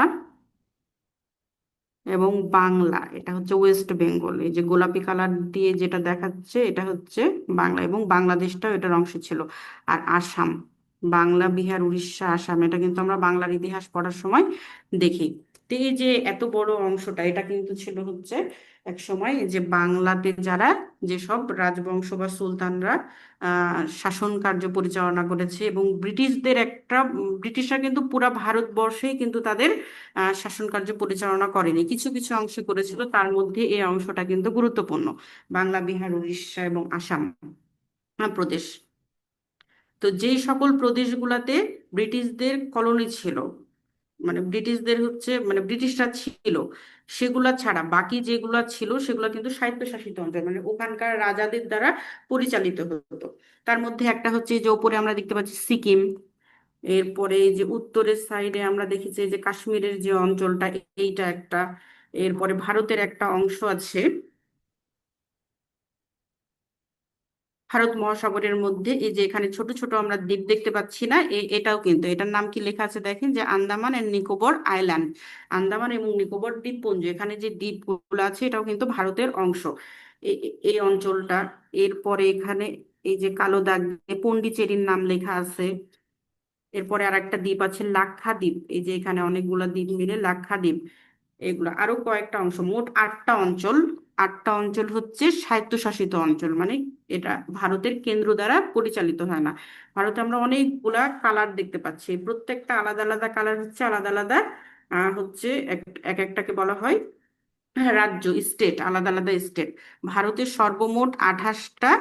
S1: এবং বাংলা, এটা হচ্ছে ওয়েস্ট বেঙ্গল। এই যে গোলাপি কালার দিয়ে যেটা দেখাচ্ছে এটা হচ্ছে বাংলা, এবং বাংলাদেশটাও এটার অংশ ছিল। আর আসাম, বাংলা, বিহার, উড়িষ্যা, আসাম, এটা কিন্তু আমরা বাংলার ইতিহাস পড়ার সময় দেখি। তো এই যে এত বড় অংশটা, এটা কিন্তু ছিল হচ্ছে এক সময় যে বাংলাতে যারা, যেসব রাজবংশ বা সুলতানরা শাসন কার্য পরিচালনা করেছে, এবং ব্রিটিশদের একটা ব্রিটিশরা কিন্তু পুরা ভারতবর্ষেই কিন্তু তাদের শাসন কার্য পরিচালনা করেনি, কিছু কিছু অংশ করেছিল, তার মধ্যে এই অংশটা কিন্তু গুরুত্বপূর্ণ, বাংলা, বিহার, উড়িষ্যা এবং আসাম প্রদেশ। তো যেই সকল প্রদেশগুলাতে ব্রিটিশদের কলোনি ছিল, মানে ব্রিটিশদের হচ্ছে মানে ব্রিটিশরা ছিল, সেগুলা ছাড়া বাকি যেগুলা ছিল সেগুলো কিন্তু স্বায়ত্তশাসিত অঞ্চল, মানে ওখানকার রাজাদের দ্বারা পরিচালিত হতো। তার মধ্যে একটা হচ্ছে এই যে ওপরে আমরা দেখতে পাচ্ছি সিকিম, এরপরে এই যে উত্তরের সাইডে আমরা দেখেছি এই যে কাশ্মীরের যে অঞ্চলটা, এইটা একটা। এরপরে ভারতের একটা অংশ আছে ভারত মহাসাগরের মধ্যে, এই যে এখানে ছোট ছোট আমরা দ্বীপ দেখতে পাচ্ছি না, এটাও কিন্তু, এটার নাম কি লেখা আছে দেখেন, যে আন্দামান এন্ড নিকোবর আইল্যান্ড, আন্দামান এবং নিকোবর দ্বীপপুঞ্জ, এখানে যে দ্বীপগুলো আছে এটাও কিন্তু ভারতের অংশ, এই অঞ্চলটা। এরপরে এখানে এই যে কালো দাগ দিয়ে পন্ডিচেরির নাম লেখা আছে। এরপরে আর একটা দ্বীপ আছে লাক্ষাদ্বীপ, এই যে এখানে অনেকগুলা দ্বীপ মিলে লাক্ষাদ্বীপ। এগুলো আরো কয়েকটা অংশ, মোট 8টা অঞ্চল। 8টা অঞ্চল হচ্ছে স্বায়ত্তশাসিত অঞ্চল, মানে এটা ভারতের কেন্দ্র দ্বারা পরিচালিত হয় না। ভারতে আমরা অনেকগুলা কালার দেখতে পাচ্ছি, প্রত্যেকটা আলাদা আলাদা কালার হচ্ছে আলাদা আলাদা হচ্ছে এক একটাকে বলা হয় রাজ্য, স্টেট, আলাদা আলাদা স্টেট। ভারতের সর্বমোট 28টা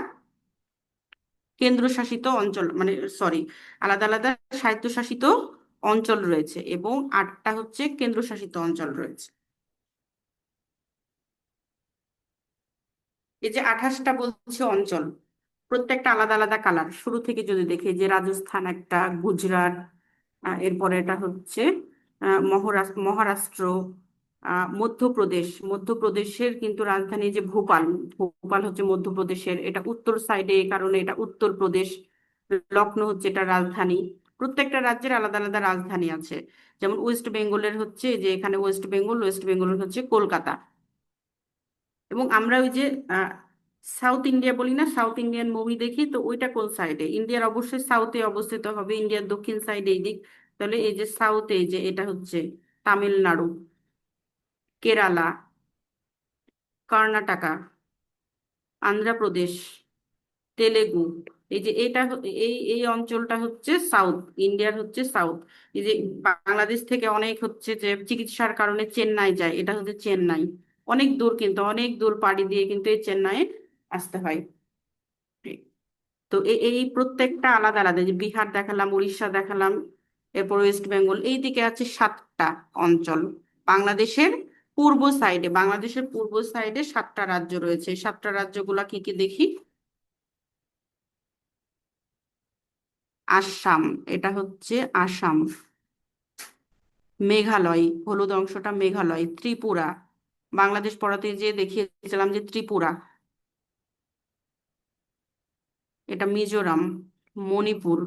S1: কেন্দ্রশাসিত অঞ্চল, মানে সরি, আলাদা আলাদা স্বায়ত্তশাসিত অঞ্চল রয়েছে, এবং 8টা হচ্ছে কেন্দ্রশাসিত অঞ্চল রয়েছে। এই যে 28টা বলছে অঞ্চল, প্রত্যেকটা আলাদা আলাদা কালার। শুরু থেকে যদি দেখি, যে রাজস্থান একটা, গুজরাট, এরপরে এটা হচ্ছে মহারাষ্ট্র, মধ্যপ্রদেশ, মধ্যপ্রদেশের কিন্তু রাজধানী যে ভোপাল, ভোপাল হচ্ছে মধ্যপ্রদেশের, এটা উত্তর সাইডে, এই কারণে এটা উত্তরপ্রদেশ। লখনৌ হচ্ছে এটা রাজধানী। প্রত্যেকটা রাজ্যের আলাদা আলাদা রাজধানী আছে। যেমন ওয়েস্ট বেঙ্গলের হচ্ছে, যে এখানে ওয়েস্ট বেঙ্গল, ওয়েস্ট বেঙ্গলের হচ্ছে কলকাতা। এবং আমরা ওই যে সাউথ ইন্ডিয়া বলি না, সাউথ ইন্ডিয়ান মুভি দেখি, তো ওইটা কোন সাইডে, ইন্ডিয়ার অবশ্যই সাউথে অবস্থিত হবে, ইন্ডিয়ার দক্ষিণ সাইডে এই দিক। তাহলে এই যে সাউথে, এই যে এটা হচ্ছে তামিলনাড়ু, কেরালা, কর্ণাটকা, অন্ধ্রপ্রদেশ, তেলেগু। এই যে এই এই অঞ্চলটা হচ্ছে সাউথ, ইন্ডিয়ার হচ্ছে সাউথ। এই যে বাংলাদেশ থেকে অনেক হচ্ছে যে চিকিৎসার কারণে চেন্নাই যায়, এটা হচ্ছে চেন্নাই। অনেক দূর, কিন্তু অনেক দূর পাড়ি দিয়ে কিন্তু এই চেন্নাইয়ে আসতে হয়। তো এই প্রত্যেকটা আলাদা আলাদা, যে বিহার দেখালাম, উড়িষ্যা দেখালাম, এরপর ওয়েস্ট বেঙ্গল, এই দিকে আছে 7টা অঞ্চল। বাংলাদেশের বাংলাদেশের পূর্ব সাইডে 7টা রাজ্য রয়েছে। এই 7টা রাজ্যগুলা কি কি দেখি। আসাম, এটা হচ্ছে আসাম। মেঘালয়, হলুদ অংশটা মেঘালয়। ত্রিপুরা, বাংলাদেশ পড়াতে যে দেখিয়েছিলাম যে ত্রিপুরা, এটা মিজোরাম। মণিপুর,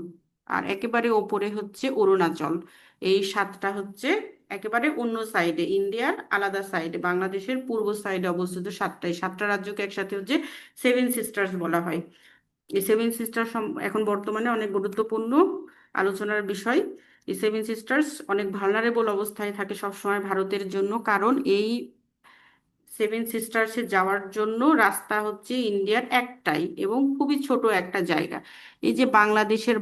S1: আর একেবারে ওপরে হচ্ছে অরুণাচল। এই 7টা হচ্ছে একেবারে অন্য সাইডে, ইন্ডিয়ার আলাদা সাইডে, বাংলাদেশের পূর্ব সাইডে অবস্থিত 7টা। এই 7টা রাজ্যকে একসাথে হচ্ছে সেভেন সিস্টার্স বলা হয়। এই সেভেন সিস্টার্স এখন বর্তমানে অনেক গুরুত্বপূর্ণ আলোচনার বিষয়। এই সেভেন সিস্টার্স অনেক ভালনারেবল অবস্থায় থাকে সবসময় ভারতের জন্য, কারণ এই সেভেন সিস্টার্সে যাওয়ার জন্য রাস্তা হচ্ছে ইন্ডিয়ার একটাই, এবং খুবই ছোট একটা জায়গা। এই যে বাংলাদেশের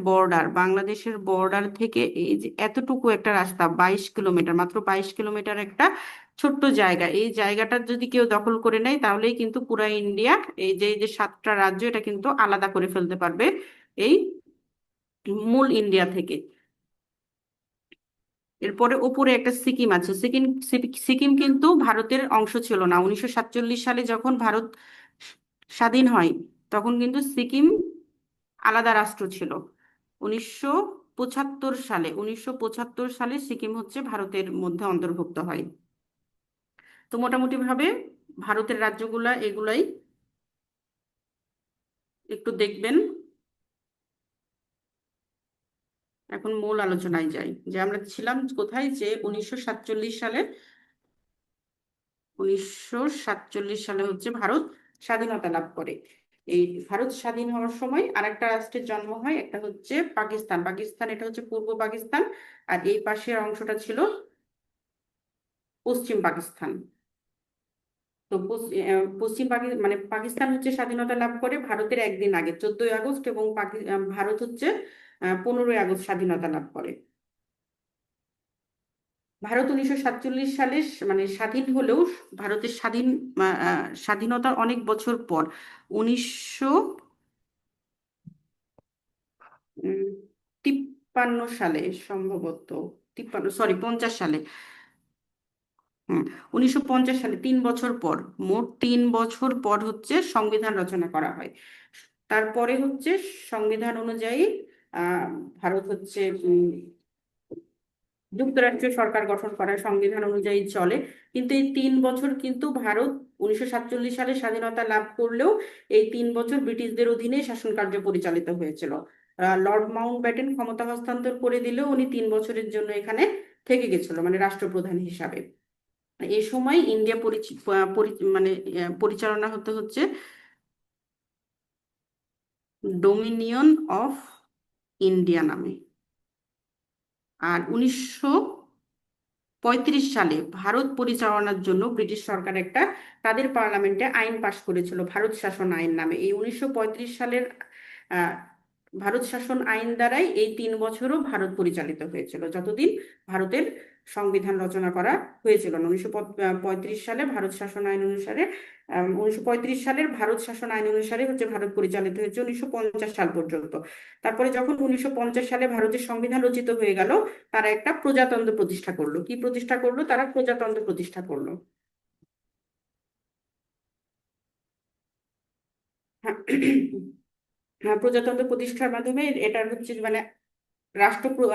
S1: বর্ডার থেকে এই যে এতটুকু একটা রাস্তা, 22 কিলোমিটার, মাত্র 22 কিলোমিটার একটা ছোট্ট জায়গা, এই জায়গাটা যদি কেউ দখল করে নেয়, তাহলেই কিন্তু পুরা ইন্ডিয়া, এই যে 7টা রাজ্য, এটা কিন্তু আলাদা করে ফেলতে পারবে এই মূল ইন্ডিয়া থেকে। এরপরে উপরে একটা সিকিম আছে। সিকিম কিন্তু ভারতের অংশ ছিল না। 1947 সালে যখন ভারত স্বাধীন হয়, তখন কিন্তু সিকিম আলাদা রাষ্ট্র ছিল। 1975 সালে সিকিম হচ্ছে ভারতের মধ্যে অন্তর্ভুক্ত হয়। তো মোটামুটি ভাবে ভারতের রাজ্যগুলা এগুলাই একটু দেখবেন। এখন মূল আলোচনায় যাই, যে আমরা ছিলাম কোথায়, যে 1947 সালে 1947 সালে হচ্ছে ভারত স্বাধীনতা লাভ করে। এই ভারত স্বাধীন হওয়ার সময় আরেকটা রাষ্ট্রের জন্ম হয়, একটা হচ্ছে পাকিস্তান। পাকিস্তান এটা হচ্ছে পূর্ব পাকিস্তান, আর এই পাশের অংশটা ছিল পশ্চিম পাকিস্তান। তো পশ্চিম মানে পাকিস্তান হচ্ছে স্বাধীনতা লাভ করে ভারতের একদিন আগে 14ই আগস্ট, এবং ভারত হচ্ছে 15ই আগস্ট স্বাধীনতা লাভ করে। ভারত 1947 সালে মানে স্বাধীন হলেও ভারতের স্বাধীনতার অনেক বছর পর 1953 সালে সম্ভবত, 50 সালে, 1950 সালে 3 বছর পর, মোট 3 বছর পর হচ্ছে সংবিধান রচনা করা হয়। তারপরে হচ্ছে সংবিধান অনুযায়ী আহ ভারত হচ্ছে যুক্তরাষ্ট্রীয় সরকার গঠন করা সংবিধান অনুযায়ী চলে। কিন্তু এই 3 বছর কিন্তু ভারত 1947 সালে স্বাধীনতা লাভ করলেও এই 3 বছর ব্রিটিশদের অধীনে শাসন কার্য পরিচালিত হয়েছিল। লর্ড মাউন্টব্যাটেন ক্ষমতা হস্তান্তর করে দিলেও উনি 3 বছরের জন্য এখানে থেকে গেছিল, মানে রাষ্ট্রপ্রধান হিসাবে। এই সময় ইন্ডিয়া মানে পরিচালনা হচ্ছে ডোমিনিয়ন অফ ইন্ডিয়া নামে। আর 1935 সালে ভারত পরিচালনার জন্য ব্রিটিশ সরকার একটা তাদের পার্লামেন্টে আইন পাশ করেছিল, ভারত শাসন আইন নামে। এই 1935 সালের আহ, ভারত শাসন আইন দ্বারাই এই 3 বছরও ভারত পরিচালিত হয়েছিল, যতদিন ভারতের সংবিধান রচনা করা হয়েছিল না। 1935 সালে ভারত শাসন আইন অনুসারে 1935 সালের ভারত শাসন আইন অনুসারে হচ্ছে ভারত পরিচালিত হয়েছে 1950 সাল পর্যন্ত। তারপরে যখন 1950 সালে ভারতের সংবিধান রচিত হয়ে গেল, তারা একটা প্রজাতন্ত্র প্রতিষ্ঠা করলো। কি প্রতিষ্ঠা করলো? তারা প্রজাতন্ত্র প্রতিষ্ঠা করলো। হ্যাঁ, হ্যাঁ, প্রজাতন্ত্র প্রতিষ্ঠার মাধ্যমে এটা হচ্ছে মানে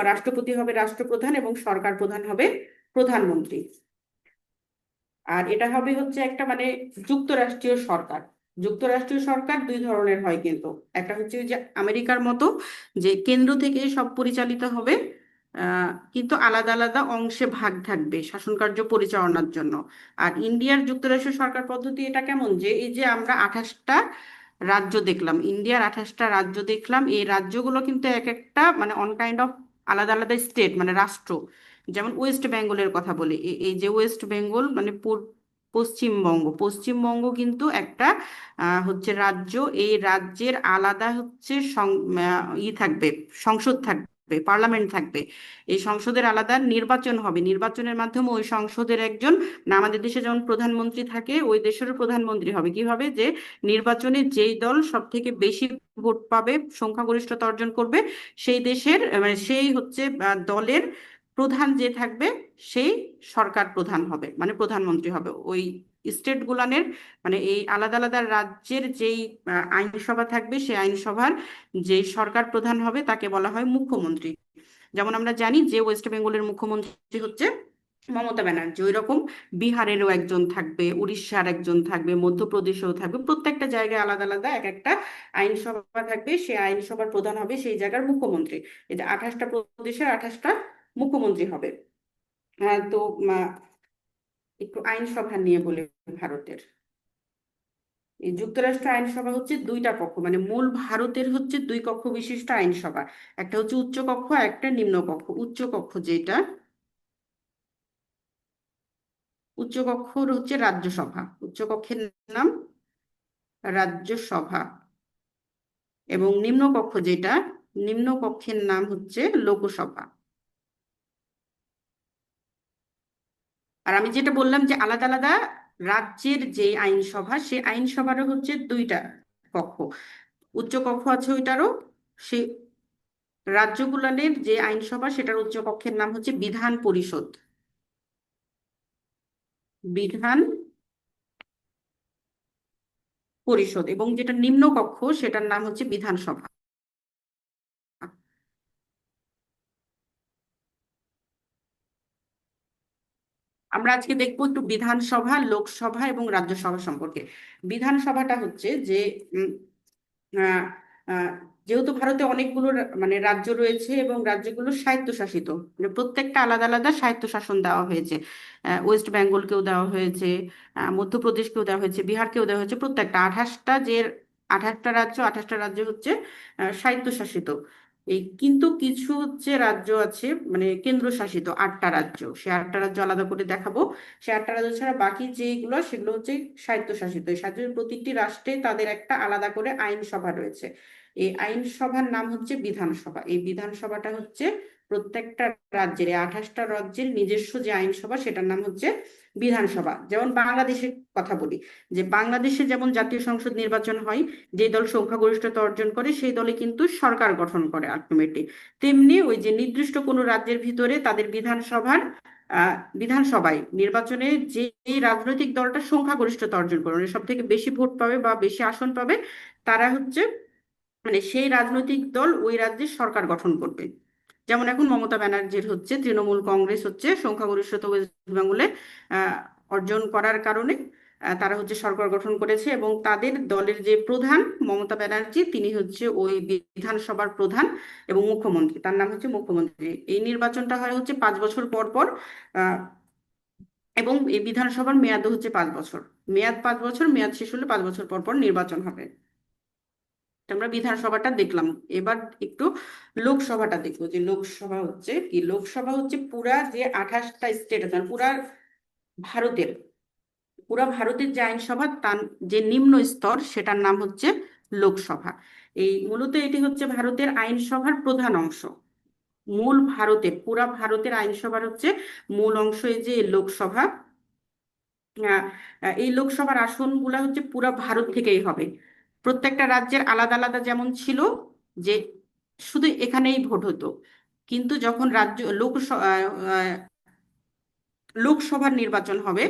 S1: রাষ্ট্রপতি হবে রাষ্ট্রপ্রধান, এবং সরকার প্রধান হবে প্রধানমন্ত্রী। আর এটা হবে হচ্ছে একটা মানে যুক্তরাষ্ট্রীয় সরকার। যুক্তরাষ্ট্রীয় সরকার 2 ধরনের হয় কিন্তু। একটা হচ্ছে ওই যে আমেরিকার মতো, যে কেন্দ্র থেকে সব পরিচালিত হবে, কিন্তু আলাদা আলাদা অংশে ভাগ থাকবে শাসন কার্য পরিচালনার জন্য। আর ইন্ডিয়ার যুক্তরাষ্ট্রীয় সরকার পদ্ধতি এটা কেমন, যে এই যে আমরা 28টা রাজ্য দেখলাম, ইন্ডিয়ার 28টা রাজ্য দেখলাম, এই রাজ্যগুলো কিন্তু এক একটা মানে অন কাইন্ড অফ আলাদা আলাদা স্টেট, মানে রাষ্ট্র। যেমন ওয়েস্ট বেঙ্গলের কথা বলি, এই যে ওয়েস্ট বেঙ্গল মানে পশ্চিমবঙ্গ, পশ্চিমবঙ্গ কিন্তু একটা হচ্ছে রাজ্য। এই রাজ্যের আলাদা হচ্ছে থাকবে, সংসদ থাকবে, পার্লামেন্ট থাকবে। এই সংসদের আলাদা নির্বাচন হবে, নির্বাচনের মাধ্যমে ওই সংসদের একজন, না আমাদের দেশে যেমন প্রধানমন্ত্রী থাকে, ওই দেশেরও প্রধানমন্ত্রী হবে। কি হবে? যে নির্বাচনে যেই দল সব থেকে বেশি ভোট পাবে, সংখ্যাগরিষ্ঠতা অর্জন করবে, সেই দেশের মানে সেই হচ্ছে দলের প্রধান যে থাকবে, সেই সরকার প্রধান হবে, মানে প্রধানমন্ত্রী হবে। ওই স্টেট গুলানের মানে এই আলাদা আলাদা রাজ্যের যেই আইনসভা থাকবে, সেই আইনসভার যে সরকার প্রধান হবে তাকে বলা হয় মুখ্যমন্ত্রী। যেমন আমরা জানি যে ওয়েস্ট বেঙ্গলের মুখ্যমন্ত্রী হচ্ছে মমতা ব্যানার্জি, ওই রকম বিহারেরও একজন থাকবে, উড়িষ্যার একজন থাকবে, মধ্যপ্রদেশেও থাকবে। প্রত্যেকটা জায়গায় আলাদা আলাদা এক একটা আইনসভা থাকবে, সেই আইনসভার প্রধান হবে সেই জায়গার মুখ্যমন্ত্রী। এই যে 28টা প্রদেশের 28টা মুখ্যমন্ত্রী হবে। হ্যাঁ, তো একটু আইনসভা নিয়ে বলি ভারতের। এই যুক্তরাষ্ট্র আইনসভা হচ্ছে 2টা কক্ষ, মানে মূল ভারতের হচ্ছে 2 কক্ষ বিশিষ্ট আইনসভা। একটা হচ্ছে উচ্চ কক্ষ, আর একটা নিম্ন কক্ষ। উচ্চ কক্ষ যেটা, উচ্চ কক্ষর হচ্ছে রাজ্যসভা, উচ্চ কক্ষের নাম রাজ্যসভা। এবং নিম্ন কক্ষ যেটা, নিম্ন কক্ষের নাম হচ্ছে লোকসভা। আর আমি যেটা বললাম যে আলাদা আলাদা রাজ্যের যে আইনসভা, সেই আইনসভারও হচ্ছে 2টা কক্ষ। উচ্চ কক্ষ আছে ওইটারও। সেই রাজ্যগুলোর যে আইনসভা, সেটার উচ্চ কক্ষের নাম হচ্ছে বিধান পরিষদ। বিধান পরিষদ। এবং যেটা নিম্ন কক্ষ, সেটার নাম হচ্ছে বিধানসভা। আমরা আজকে দেখবো একটু বিধানসভা, লোকসভা এবং রাজ্যসভা সম্পর্কে। বিধানসভাটা হচ্ছে যে উম, আহ, আহ, যেহেতু ভারতে অনেকগুলো মানে রাজ্য রয়েছে এবং রাজ্যগুলো স্বায়ত্তশাসিত, মানে প্রত্যেকটা আলাদা আলাদা স্বায়ত্তশাসন দেওয়া হয়েছে। ওয়েস্ট বেঙ্গলকেও দেওয়া হয়েছে, মধ্যপ্রদেশকেও দেওয়া হয়েছে, বিহারকেও দেওয়া হয়েছে। প্রত্যেকটা 28টা রাজ্য হচ্ছে স্বায়ত্তশাসিত। এই কিন্তু কিছু হচ্ছে রাজ্য আছে মানে কেন্দ্রশাসিত, 8টা রাজ্য। সে 8টা রাজ্য আলাদা করে দেখাবো। সে 8টা রাজ্য ছাড়া বাকি যেগুলো সেগুলো হচ্ছে স্বায়ত্তশাসিত। এই প্রতিটি রাষ্ট্রে তাদের একটা আলাদা করে আইনসভা রয়েছে। এই আইনসভার নাম হচ্ছে বিধানসভা। এই বিধানসভাটা হচ্ছে প্রত্যেকটা রাজ্যের, এই 28টা রাজ্যের নিজস্ব যে আইনসভা সেটার নাম হচ্ছে বিধানসভা। যেমন বাংলাদেশের কথা বলি, যে বাংলাদেশে যেমন জাতীয় সংসদ নির্বাচন হয়, যে দল সংখ্যাগরিষ্ঠতা অর্জন করে সেই দলে কিন্তু সরকার গঠন করে আলটিমেটলি। তেমনি ওই যে নির্দিষ্ট কোনো রাজ্যের ভিতরে তাদের বিধানসভায় নির্বাচনে যে রাজনৈতিক দলটা সংখ্যাগরিষ্ঠতা অর্জন করে, মানে সব থেকে বেশি ভোট পাবে বা বেশি আসন পাবে, তারা হচ্ছে মানে সেই রাজনৈতিক দল ওই রাজ্যের সরকার গঠন করবে। যেমন এখন মমতা ব্যানার্জির হচ্ছে তৃণমূল কংগ্রেস হচ্ছে সংখ্যাগরিষ্ঠতা ওয়েস্ট বেঙ্গলে আহ, অর্জন করার কারণে তারা হচ্ছে সরকার গঠন করেছে, এবং তাদের দলের যে প্রধান মমতা ব্যানার্জি তিনি হচ্ছে ওই বিধানসভার প্রধান এবং মুখ্যমন্ত্রী, তার নাম হচ্ছে মুখ্যমন্ত্রী। এই নির্বাচনটা হয় হচ্ছে 5 বছর পর পর। আহ, এবং এই বিধানসভার মেয়াদও হচ্ছে 5 বছর। মেয়াদ 5 বছর, মেয়াদ শেষ হলে 5 বছর পর পর নির্বাচন হবে। তো আমরা বিধানসভাটা দেখলাম। এবার একটু লোকসভাটা দেখবো, যে লোকসভা হচ্ছে কি। লোকসভা হচ্ছে পুরা যে 28টা স্টেট আছে, মানে ভারতের পুরা ভারতের যে আইনসভা তার যে নিম্ন স্তর সেটার নাম হচ্ছে লোকসভা। এই মূলত এটি হচ্ছে ভারতের আইনসভার প্রধান অংশ। পুরা ভারতের আইনসভার হচ্ছে মূল অংশ এই যে লোকসভা। আহ, এই লোকসভার আসনগুলা হচ্ছে পুরা ভারত থেকেই হবে। প্রত্যেকটা রাজ্যের আলাদা আলাদা যেমন ছিল যে শুধু এখানেই ভোট হতো, কিন্তু যখন লোকসভার নির্বাচন হবে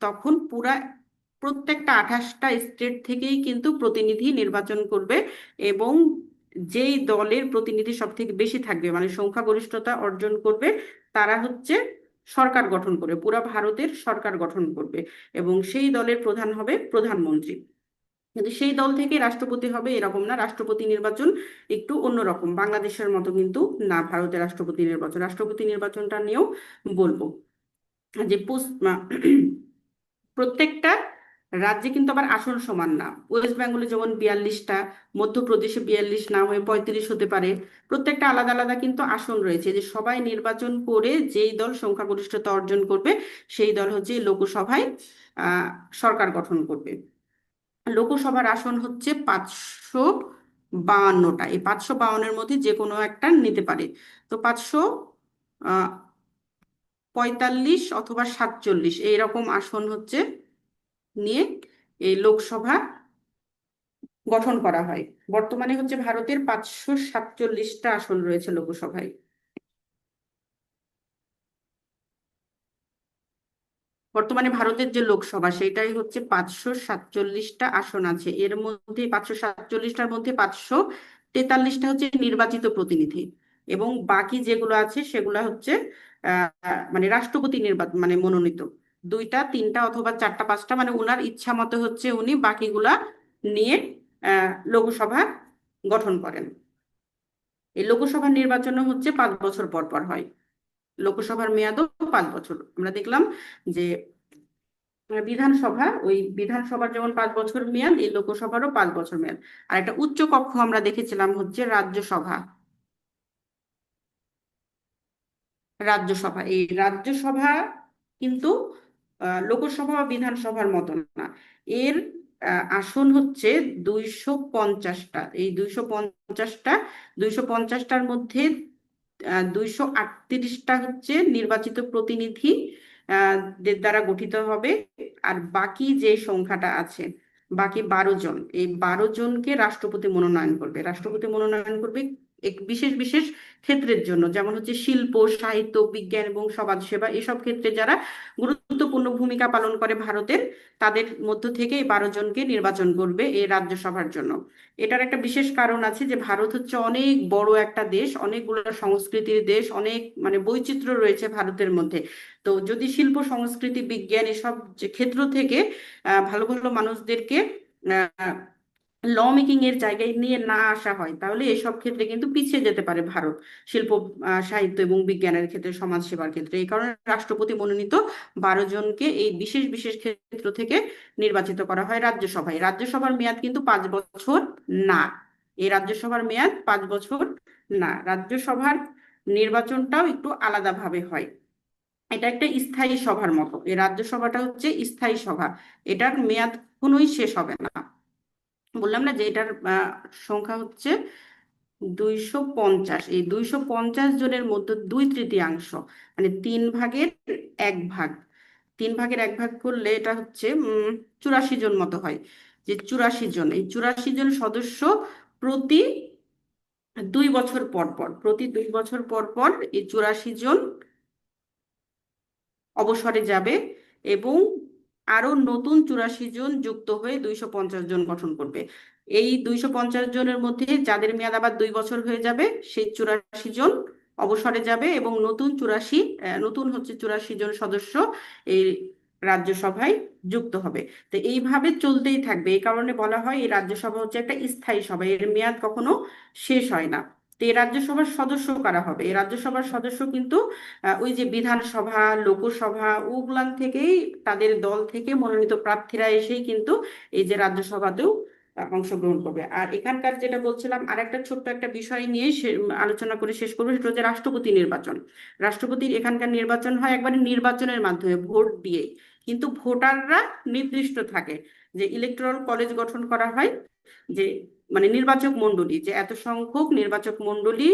S1: তখন প্রত্যেকটা 28টা স্টেট থেকেই কিন্তু প্রতিনিধি নির্বাচন করবে। এবং যেই দলের প্রতিনিধি সব থেকে বেশি থাকবে মানে সংখ্যাগরিষ্ঠতা অর্জন করবে, তারা হচ্ছে সরকার গঠন করবে, পুরা ভারতের সরকার গঠন করবে। এবং সেই দলের প্রধান হবে প্রধানমন্ত্রী। কিন্তু সেই দল থেকে রাষ্ট্রপতি হবে এরকম না, রাষ্ট্রপতি নির্বাচন একটু অন্যরকম, বাংলাদেশের মতো কিন্তু না। ভারতের রাষ্ট্রপতি নির্বাচনটা নিয়েও বলবো। যে প্রত্যেকটা রাজ্যে কিন্তু আবার আসন সমান না। ওয়েস্ট বেঙ্গলে যেমন 42টা, মধ্যপ্রদেশে 42 না হয়ে 35 হতে পারে। প্রত্যেকটা আলাদা আলাদা কিন্তু আসন রয়েছে, যে সবাই নির্বাচন করে যেই দল সংখ্যাগরিষ্ঠতা অর্জন করবে সেই দল হচ্ছে লোকসভায় আহ সরকার গঠন করবে। লোকসভার আসন হচ্ছে 552টা। এই 552-এর মধ্যে যে কোনো একটা নিতে পারে। তো 545 অথবা 47 এইরকম আসন হচ্ছে নিয়ে এই লোকসভা গঠন করা হয়। বর্তমানে হচ্ছে ভারতের 547টা আসন রয়েছে লোকসভায়। বর্তমানে ভারতের যে লোকসভা সেটাই হচ্ছে 547টা আসন আছে। এর মধ্যে 547টার মধ্যে 543টা হচ্ছে নির্বাচিত প্রতিনিধি, এবং বাকি যেগুলো আছে সেগুলো হচ্ছে মানে রাষ্ট্রপতি নির্বাচন মানে মনোনীত। 2টা 3টা অথবা 4টা 5টা মানে ওনার ইচ্ছা মতো হচ্ছে উনি বাকিগুলা নিয়ে লোকসভা গঠন করেন। এই লোকসভা নির্বাচনও হচ্ছে 5 বছর পর পর হয়। লোকসভার মেয়াদও 5 বছর। আমরা দেখলাম যে বিধানসভার যেমন 5 বছর মেয়াদ, এই লোকসভারও 5 বছর মেয়াদ। আর একটা উচ্চ কক্ষ আমরা দেখেছিলাম হচ্ছে রাজ্যসভা। এই রাজ্যসভা কিন্তু লোকসভা বা বিধানসভার মতন না। এর আসন হচ্ছে 250টা। এই 250টার মধ্যে 238টা হচ্ছে নির্বাচিত প্রতিনিধি দের দ্বারা গঠিত হবে। আর বাকি যে সংখ্যাটা আছে, বাকি 12 জন, এই 12 জনকে রাষ্ট্রপতি মনোনয়ন করবে এক বিশেষ বিশেষ ক্ষেত্রের জন্য। যেমন হচ্ছে শিল্প, সাহিত্য, বিজ্ঞান এবং সমাজসেবা, এসব ক্ষেত্রে যারা গুরুত্বপূর্ণ ভূমিকা পালন করে ভারতের, তাদের মধ্য থেকে এই 12 জনকে নির্বাচন করবে এই রাজ্যসভার জন্য। এটার একটা বিশেষ কারণ আছে, যে ভারত হচ্ছে অনেক বড় একটা দেশ, অনেকগুলো সংস্কৃতির দেশ, অনেক মানে বৈচিত্র্য রয়েছে ভারতের মধ্যে। তো যদি শিল্প, সংস্কৃতি, বিজ্ঞান এসব যে ক্ষেত্র থেকে ভালো ভালো মানুষদেরকে ল মেকিং এর জায়গায় নিয়ে না আসা হয়, তাহলে এসব ক্ষেত্রে কিন্তু পিছিয়ে যেতে পারে ভারত, শিল্প, সাহিত্য এবং বিজ্ঞানের ক্ষেত্রে, সমাজ সেবার ক্ষেত্রে। এই কারণে রাষ্ট্রপতি মনোনীত 12 জনকে এই বিশেষ বিশেষ ক্ষেত্র থেকে নির্বাচিত করা হয় রাজ্যসভায়। রাজ্যসভার মেয়াদ কিন্তু 5 বছর না। এই রাজ্যসভার মেয়াদ 5 বছর না। রাজ্যসভার নির্বাচনটাও একটু আলাদাভাবে হয়। এটা একটা স্থায়ী সভার মতো। এই রাজ্যসভাটা হচ্ছে স্থায়ী সভা, এটার মেয়াদ কখনোই শেষ হবে না। বললাম না যে এটার সংখ্যা হচ্ছে 250। এই 250 জনের মধ্যে 2/3 মানে 3 ভাগের 1 ভাগ, 3 ভাগের 1 ভাগ করলে এটা হচ্ছে 84 জন মতো হয়। যে 84 জন, এই 84 জন সদস্য প্রতি 2 বছর পর পর, প্রতি 2 বছর পর পর এই 84 জন অবসরে যাবে, এবং আরো নতুন 84 জন যুক্ত হয়ে 250 জন গঠন করবে। এই 250 জনের মধ্যে যাদের মেয়াদ আবার 2 বছর হয়ে যাবে, সেই 84 জন অবসরে যাবে, এবং নতুন হচ্ছে 84 জন সদস্য এই রাজ্যসভায় যুক্ত হবে। তো এইভাবে চলতেই থাকবে। এই কারণে বলা হয় এই রাজ্যসভা হচ্ছে একটা স্থায়ী সভা, এর মেয়াদ কখনো শেষ হয় না। তো এই রাজ্যসভার সদস্য কারা হবে? এই রাজ্যসভার সদস্য কিন্তু ওই যে বিধানসভা, লোকসভা, ওগুলান থেকেই, তাদের দল থেকে মনোনীত প্রার্থীরা এসেই কিন্তু এই যে রাজ্যসভাতেও অংশগ্রহণ করবে। আর এখানকার যেটা বলছিলাম, আর একটা ছোট্ট একটা বিষয় নিয়ে আলোচনা করে শেষ করবো, সেটা হচ্ছে রাষ্ট্রপতি নির্বাচন। রাষ্ট্রপতির এখানকার নির্বাচন হয় একবারে নির্বাচনের মাধ্যমে, ভোট দিয়ে। কিন্তু ভোটাররা নির্দিষ্ট থাকে, যে ইলেকটোরাল কলেজ গঠন করা হয়, যে মানে নির্বাচক মণ্ডলী, যে এত সংখ্যক নির্বাচক মণ্ডলী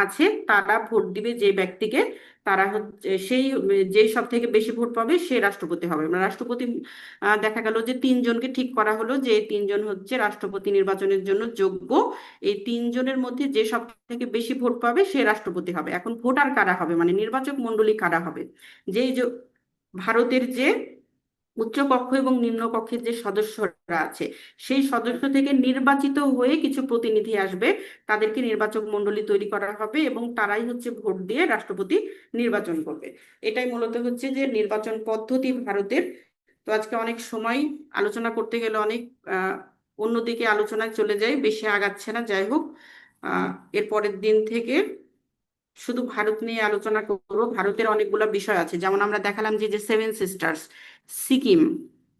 S1: আছে, তারা ভোট দিবে যে ব্যক্তিকে, তারা হচ্ছে সেই, যে সব থেকে বেশি ভোট পাবে সে রাষ্ট্রপতি হবে। মানে রাষ্ট্রপতি, দেখা গেল যে 3 জনকে ঠিক করা হলো যে এই 3 জন হচ্ছে রাষ্ট্রপতি নির্বাচনের জন্য যোগ্য। এই 3 জনের মধ্যে যে সব থেকে বেশি ভোট পাবে সে রাষ্ট্রপতি হবে। এখন ভোটার কারা হবে, মানে নির্বাচক মণ্ডলী কারা হবে? যে এই যে ভারতের যে উচ্চ কক্ষ এবং নিম্ন কক্ষের যে সদস্যরা আছে, সেই সদস্য থেকে নির্বাচিত হয়ে কিছু প্রতিনিধি আসবে, তাদেরকে নির্বাচক মণ্ডলী তৈরি করা হবে, এবং তারাই হচ্ছে ভোট দিয়ে রাষ্ট্রপতি নির্বাচন করবে। এটাই মূলত হচ্ছে যে নির্বাচন পদ্ধতি ভারতের। তো আজকে অনেক সময়, আলোচনা করতে গেলে অনেক আহ অন্যদিকে আলোচনায় চলে যায়, বেশি আগাচ্ছে না। যাই হোক, আহ এর পরের দিন থেকে শুধু ভারত নিয়ে আলোচনা করবো। ভারতের অনেকগুলো বিষয় আছে, যেমন আমরা দেখালাম যে যে 7 সিস্টার্স, সিকিম,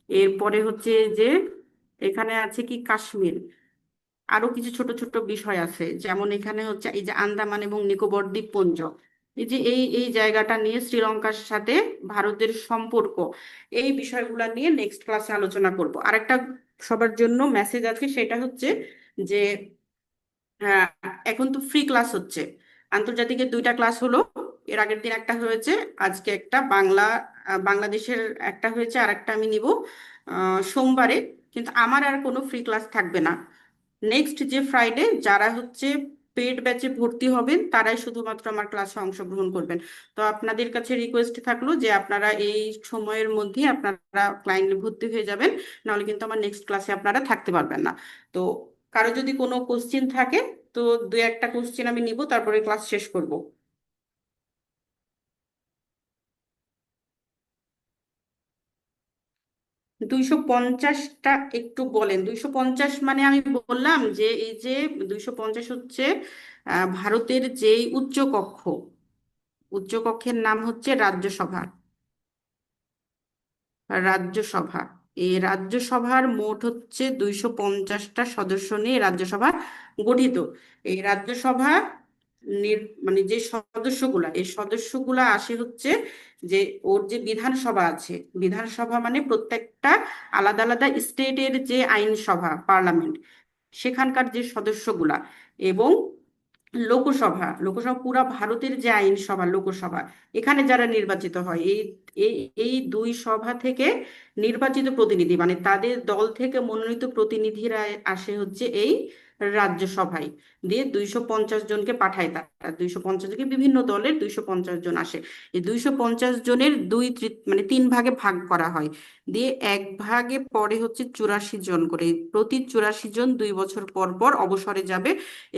S1: এরপরে হচ্ছে যে এখানে আছে কি কাশ্মীর, আরো কিছু ছোট ছোট বিষয় আছে, যেমন এখানে হচ্ছে এই যে আন্দামান এবং নিকোবর দ্বীপপুঞ্জ, এই যে এই জায়গাটা নিয়ে শ্রীলঙ্কার সাথে ভারতের সম্পর্ক, এই বিষয়গুলো নিয়ে নেক্সট ক্লাসে আলোচনা করব। আরেকটা সবার জন্য মেসেজ আছে, সেটা হচ্ছে যে হ্যাঁ, এখন তো ফ্রি ক্লাস হচ্ছে। আন্তর্জাতিকের 2টা ক্লাস হলো, এর আগের দিন একটা হয়েছে, আজকে একটা বাংলাদেশের একটা হয়েছে, আর একটা আমি নিব সোমবারে। কিন্তু আমার আর কোনো ফ্রি ক্লাস থাকবে না। নেক্সট যে ফ্রাইডে যারা হচ্ছে পেড ব্যাচে ভর্তি হবেন, তারাই শুধুমাত্র আমার ক্লাসে অংশগ্রহণ করবেন। তো আপনাদের কাছে রিকোয়েস্ট থাকলো যে আপনারা এই সময়ের মধ্যে আপনারা ক্লায়েন্টে ভর্তি হয়ে যাবেন, নাহলে কিন্তু আমার নেক্সট ক্লাসে আপনারা থাকতে পারবেন না। তো কারো যদি কোনো কোশ্চিন থাকে, তো 2-1টা কোশ্চিন আমি নিব, তারপরে ক্লাস শেষ করব। 250টা একটু বলেন। 250 মানে আমি বললাম যে এই যে 250 হচ্ছে ভারতের যেই উচ্চ কক্ষের নাম হচ্ছে রাজ্যসভা। রাজ্যসভা, এই রাজ্যসভার মোট হচ্ছে 250টা সদস্য নিয়ে রাজ্যসভা গঠিত। এই রাজ্যসভা মানে যে সদস্যগুলা, এই সদস্যগুলা আসে হচ্ছে যে ওর যে বিধানসভা আছে, বিধানসভা মানে প্রত্যেকটা আলাদা আলাদা স্টেটের যে আইনসভা, পার্লামেন্ট, সেখানকার যে সদস্যগুলা, এবং লোকসভা, লোকসভা পুরা ভারতের যে আইনসভা, লোকসভা, এখানে যারা নির্বাচিত হয়, এই এই এই 2 সভা থেকে নির্বাচিত প্রতিনিধি, মানে তাদের দল থেকে মনোনীত প্রতিনিধিরা আসে হচ্ছে এই রাজ্যসভায়, দিয়ে 250 জনকে পাঠায়। তারা 250 জনকে, বিভিন্ন দলের 250 জন আসে। এই 250 জনের মানে 3 ভাগে ভাগ করা হয়, দিয়ে এক ভাগে পড়ে হচ্ছে 84 জন করে। প্রতি 84 জন 2 বছর পর পর অবসরে যাবে,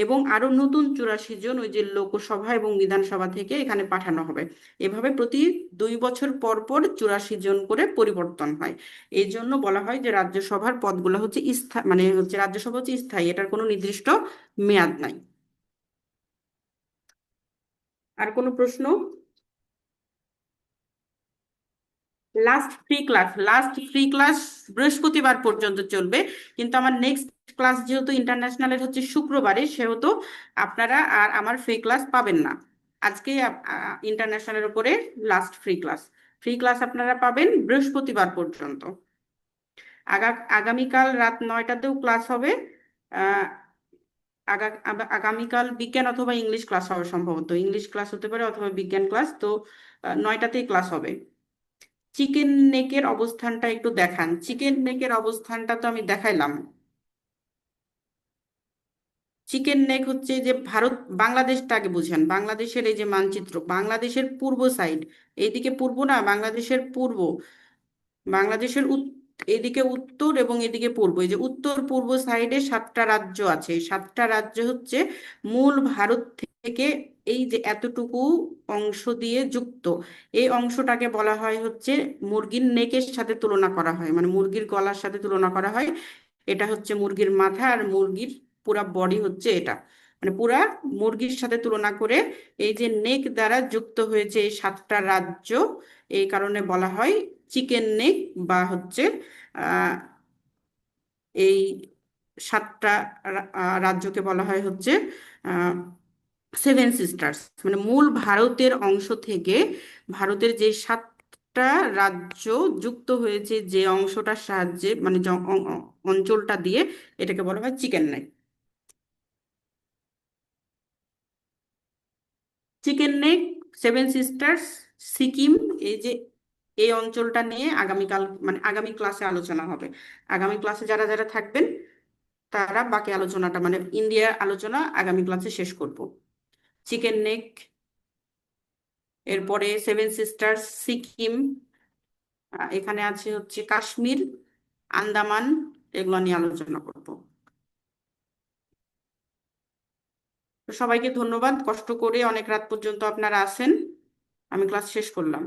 S1: এবং আরো নতুন 84 জন ওই যে লোকসভা এবং বিধানসভা থেকে এখানে পাঠানো হবে। এভাবে প্রতি 2 বছর পর পর 84 জন করে পরিবর্তন হয়। এই জন্য বলা হয় যে রাজ্যসভার পদগুলো হচ্ছে মানে হচ্ছে রাজ্যসভা হচ্ছে স্থায়ী, এটার কোনো নির্দিষ্ট মেয়াদ নাই। আর কোনো প্রশ্ন? লাস্ট ফ্রি ক্লাস বৃহস্পতিবার পর্যন্ত চলবে, কিন্তু আমার নেক্সট ক্লাস যেহেতু ইন্টারন্যাশনালের হচ্ছে শুক্রবারে, সেহেতু আপনারা আর আমার ফ্রি ক্লাস পাবেন না। আজকে ইন্টারন্যাশনালের উপরে লাস্ট ফ্রি ক্লাস আপনারা পাবেন বৃহস্পতিবার পর্যন্ত। আগামীকাল রাত 9টাতেও ক্লাস হবে। আহ, আগামীকাল বিজ্ঞান অথবা ইংলিশ ক্লাস হবে, সম্ভবত ইংলিশ ক্লাস হতে পারে অথবা বিজ্ঞান ক্লাস। তো 9টাতেই ক্লাস হবে। চিকেন নেকের অবস্থানটা একটু দেখান। চিকেন নেকের অবস্থানটা তো আমি দেখাইলাম। চিকেন নেক হচ্ছে যে ভারত, বাংলাদেশটা আগে বুঝেন। বাংলাদেশের এই যে মানচিত্র, বাংলাদেশের পূর্ব সাইড, এইদিকে পূর্ব না, বাংলাদেশের পূর্ব, বাংলাদেশের এদিকে উত্তর এবং এদিকে পূর্ব, এই যে উত্তর পূর্ব সাইডে 7টা রাজ্য আছে। এই 7টা রাজ্য হচ্ছে মূল ভারত থেকে এই যে এতটুকু অংশ দিয়ে যুক্ত। এই অংশটাকে বলা হয় হচ্ছে, মুরগির নেকের সাথে তুলনা করা হয়, মানে মুরগির গলার সাথে তুলনা করা হয়। এটা হচ্ছে মুরগির মাথা, আর মুরগির পুরা বডি হচ্ছে এটা, মানে পুরা মুরগির সাথে তুলনা করে এই যে নেক দ্বারা যুক্ত হয়েছে এই 7টা রাজ্য, এই কারণে বলা হয় চিকেন নেক, বা হচ্ছে আহ, এই 7টা রাজ্যকে বলা হয় হচ্ছে সেভেন সিস্টার্স। মানে মূল ভারতের অংশ থেকে ভারতের যে 7টা রাজ্য যুক্ত হয়েছে যে অংশটার সাহায্যে, মানে যে অঞ্চলটা দিয়ে, এটাকে বলা হয় chicken neck. Chicken neck, seven sisters, Sikkim, এই যে এই অঞ্চলটা নিয়ে আগামীকাল, মানে আগামী ক্লাসে আলোচনা হবে। আগামী ক্লাসে যারা যারা থাকবেন তারা বাকি আলোচনাটা, মানে ইন্ডিয়ার আলোচনা আগামী ক্লাসে শেষ করব। চিকেন নেক, এরপরে সেভেন সিস্টার্স, সিকিম, এখানে আছে হচ্ছে কাশ্মীর, আন্দামান, এগুলো নিয়ে আলোচনা করব। তো সবাইকে ধন্যবাদ, কষ্ট করে অনেক রাত পর্যন্ত আপনারা আছেন। আমি ক্লাস শেষ করলাম।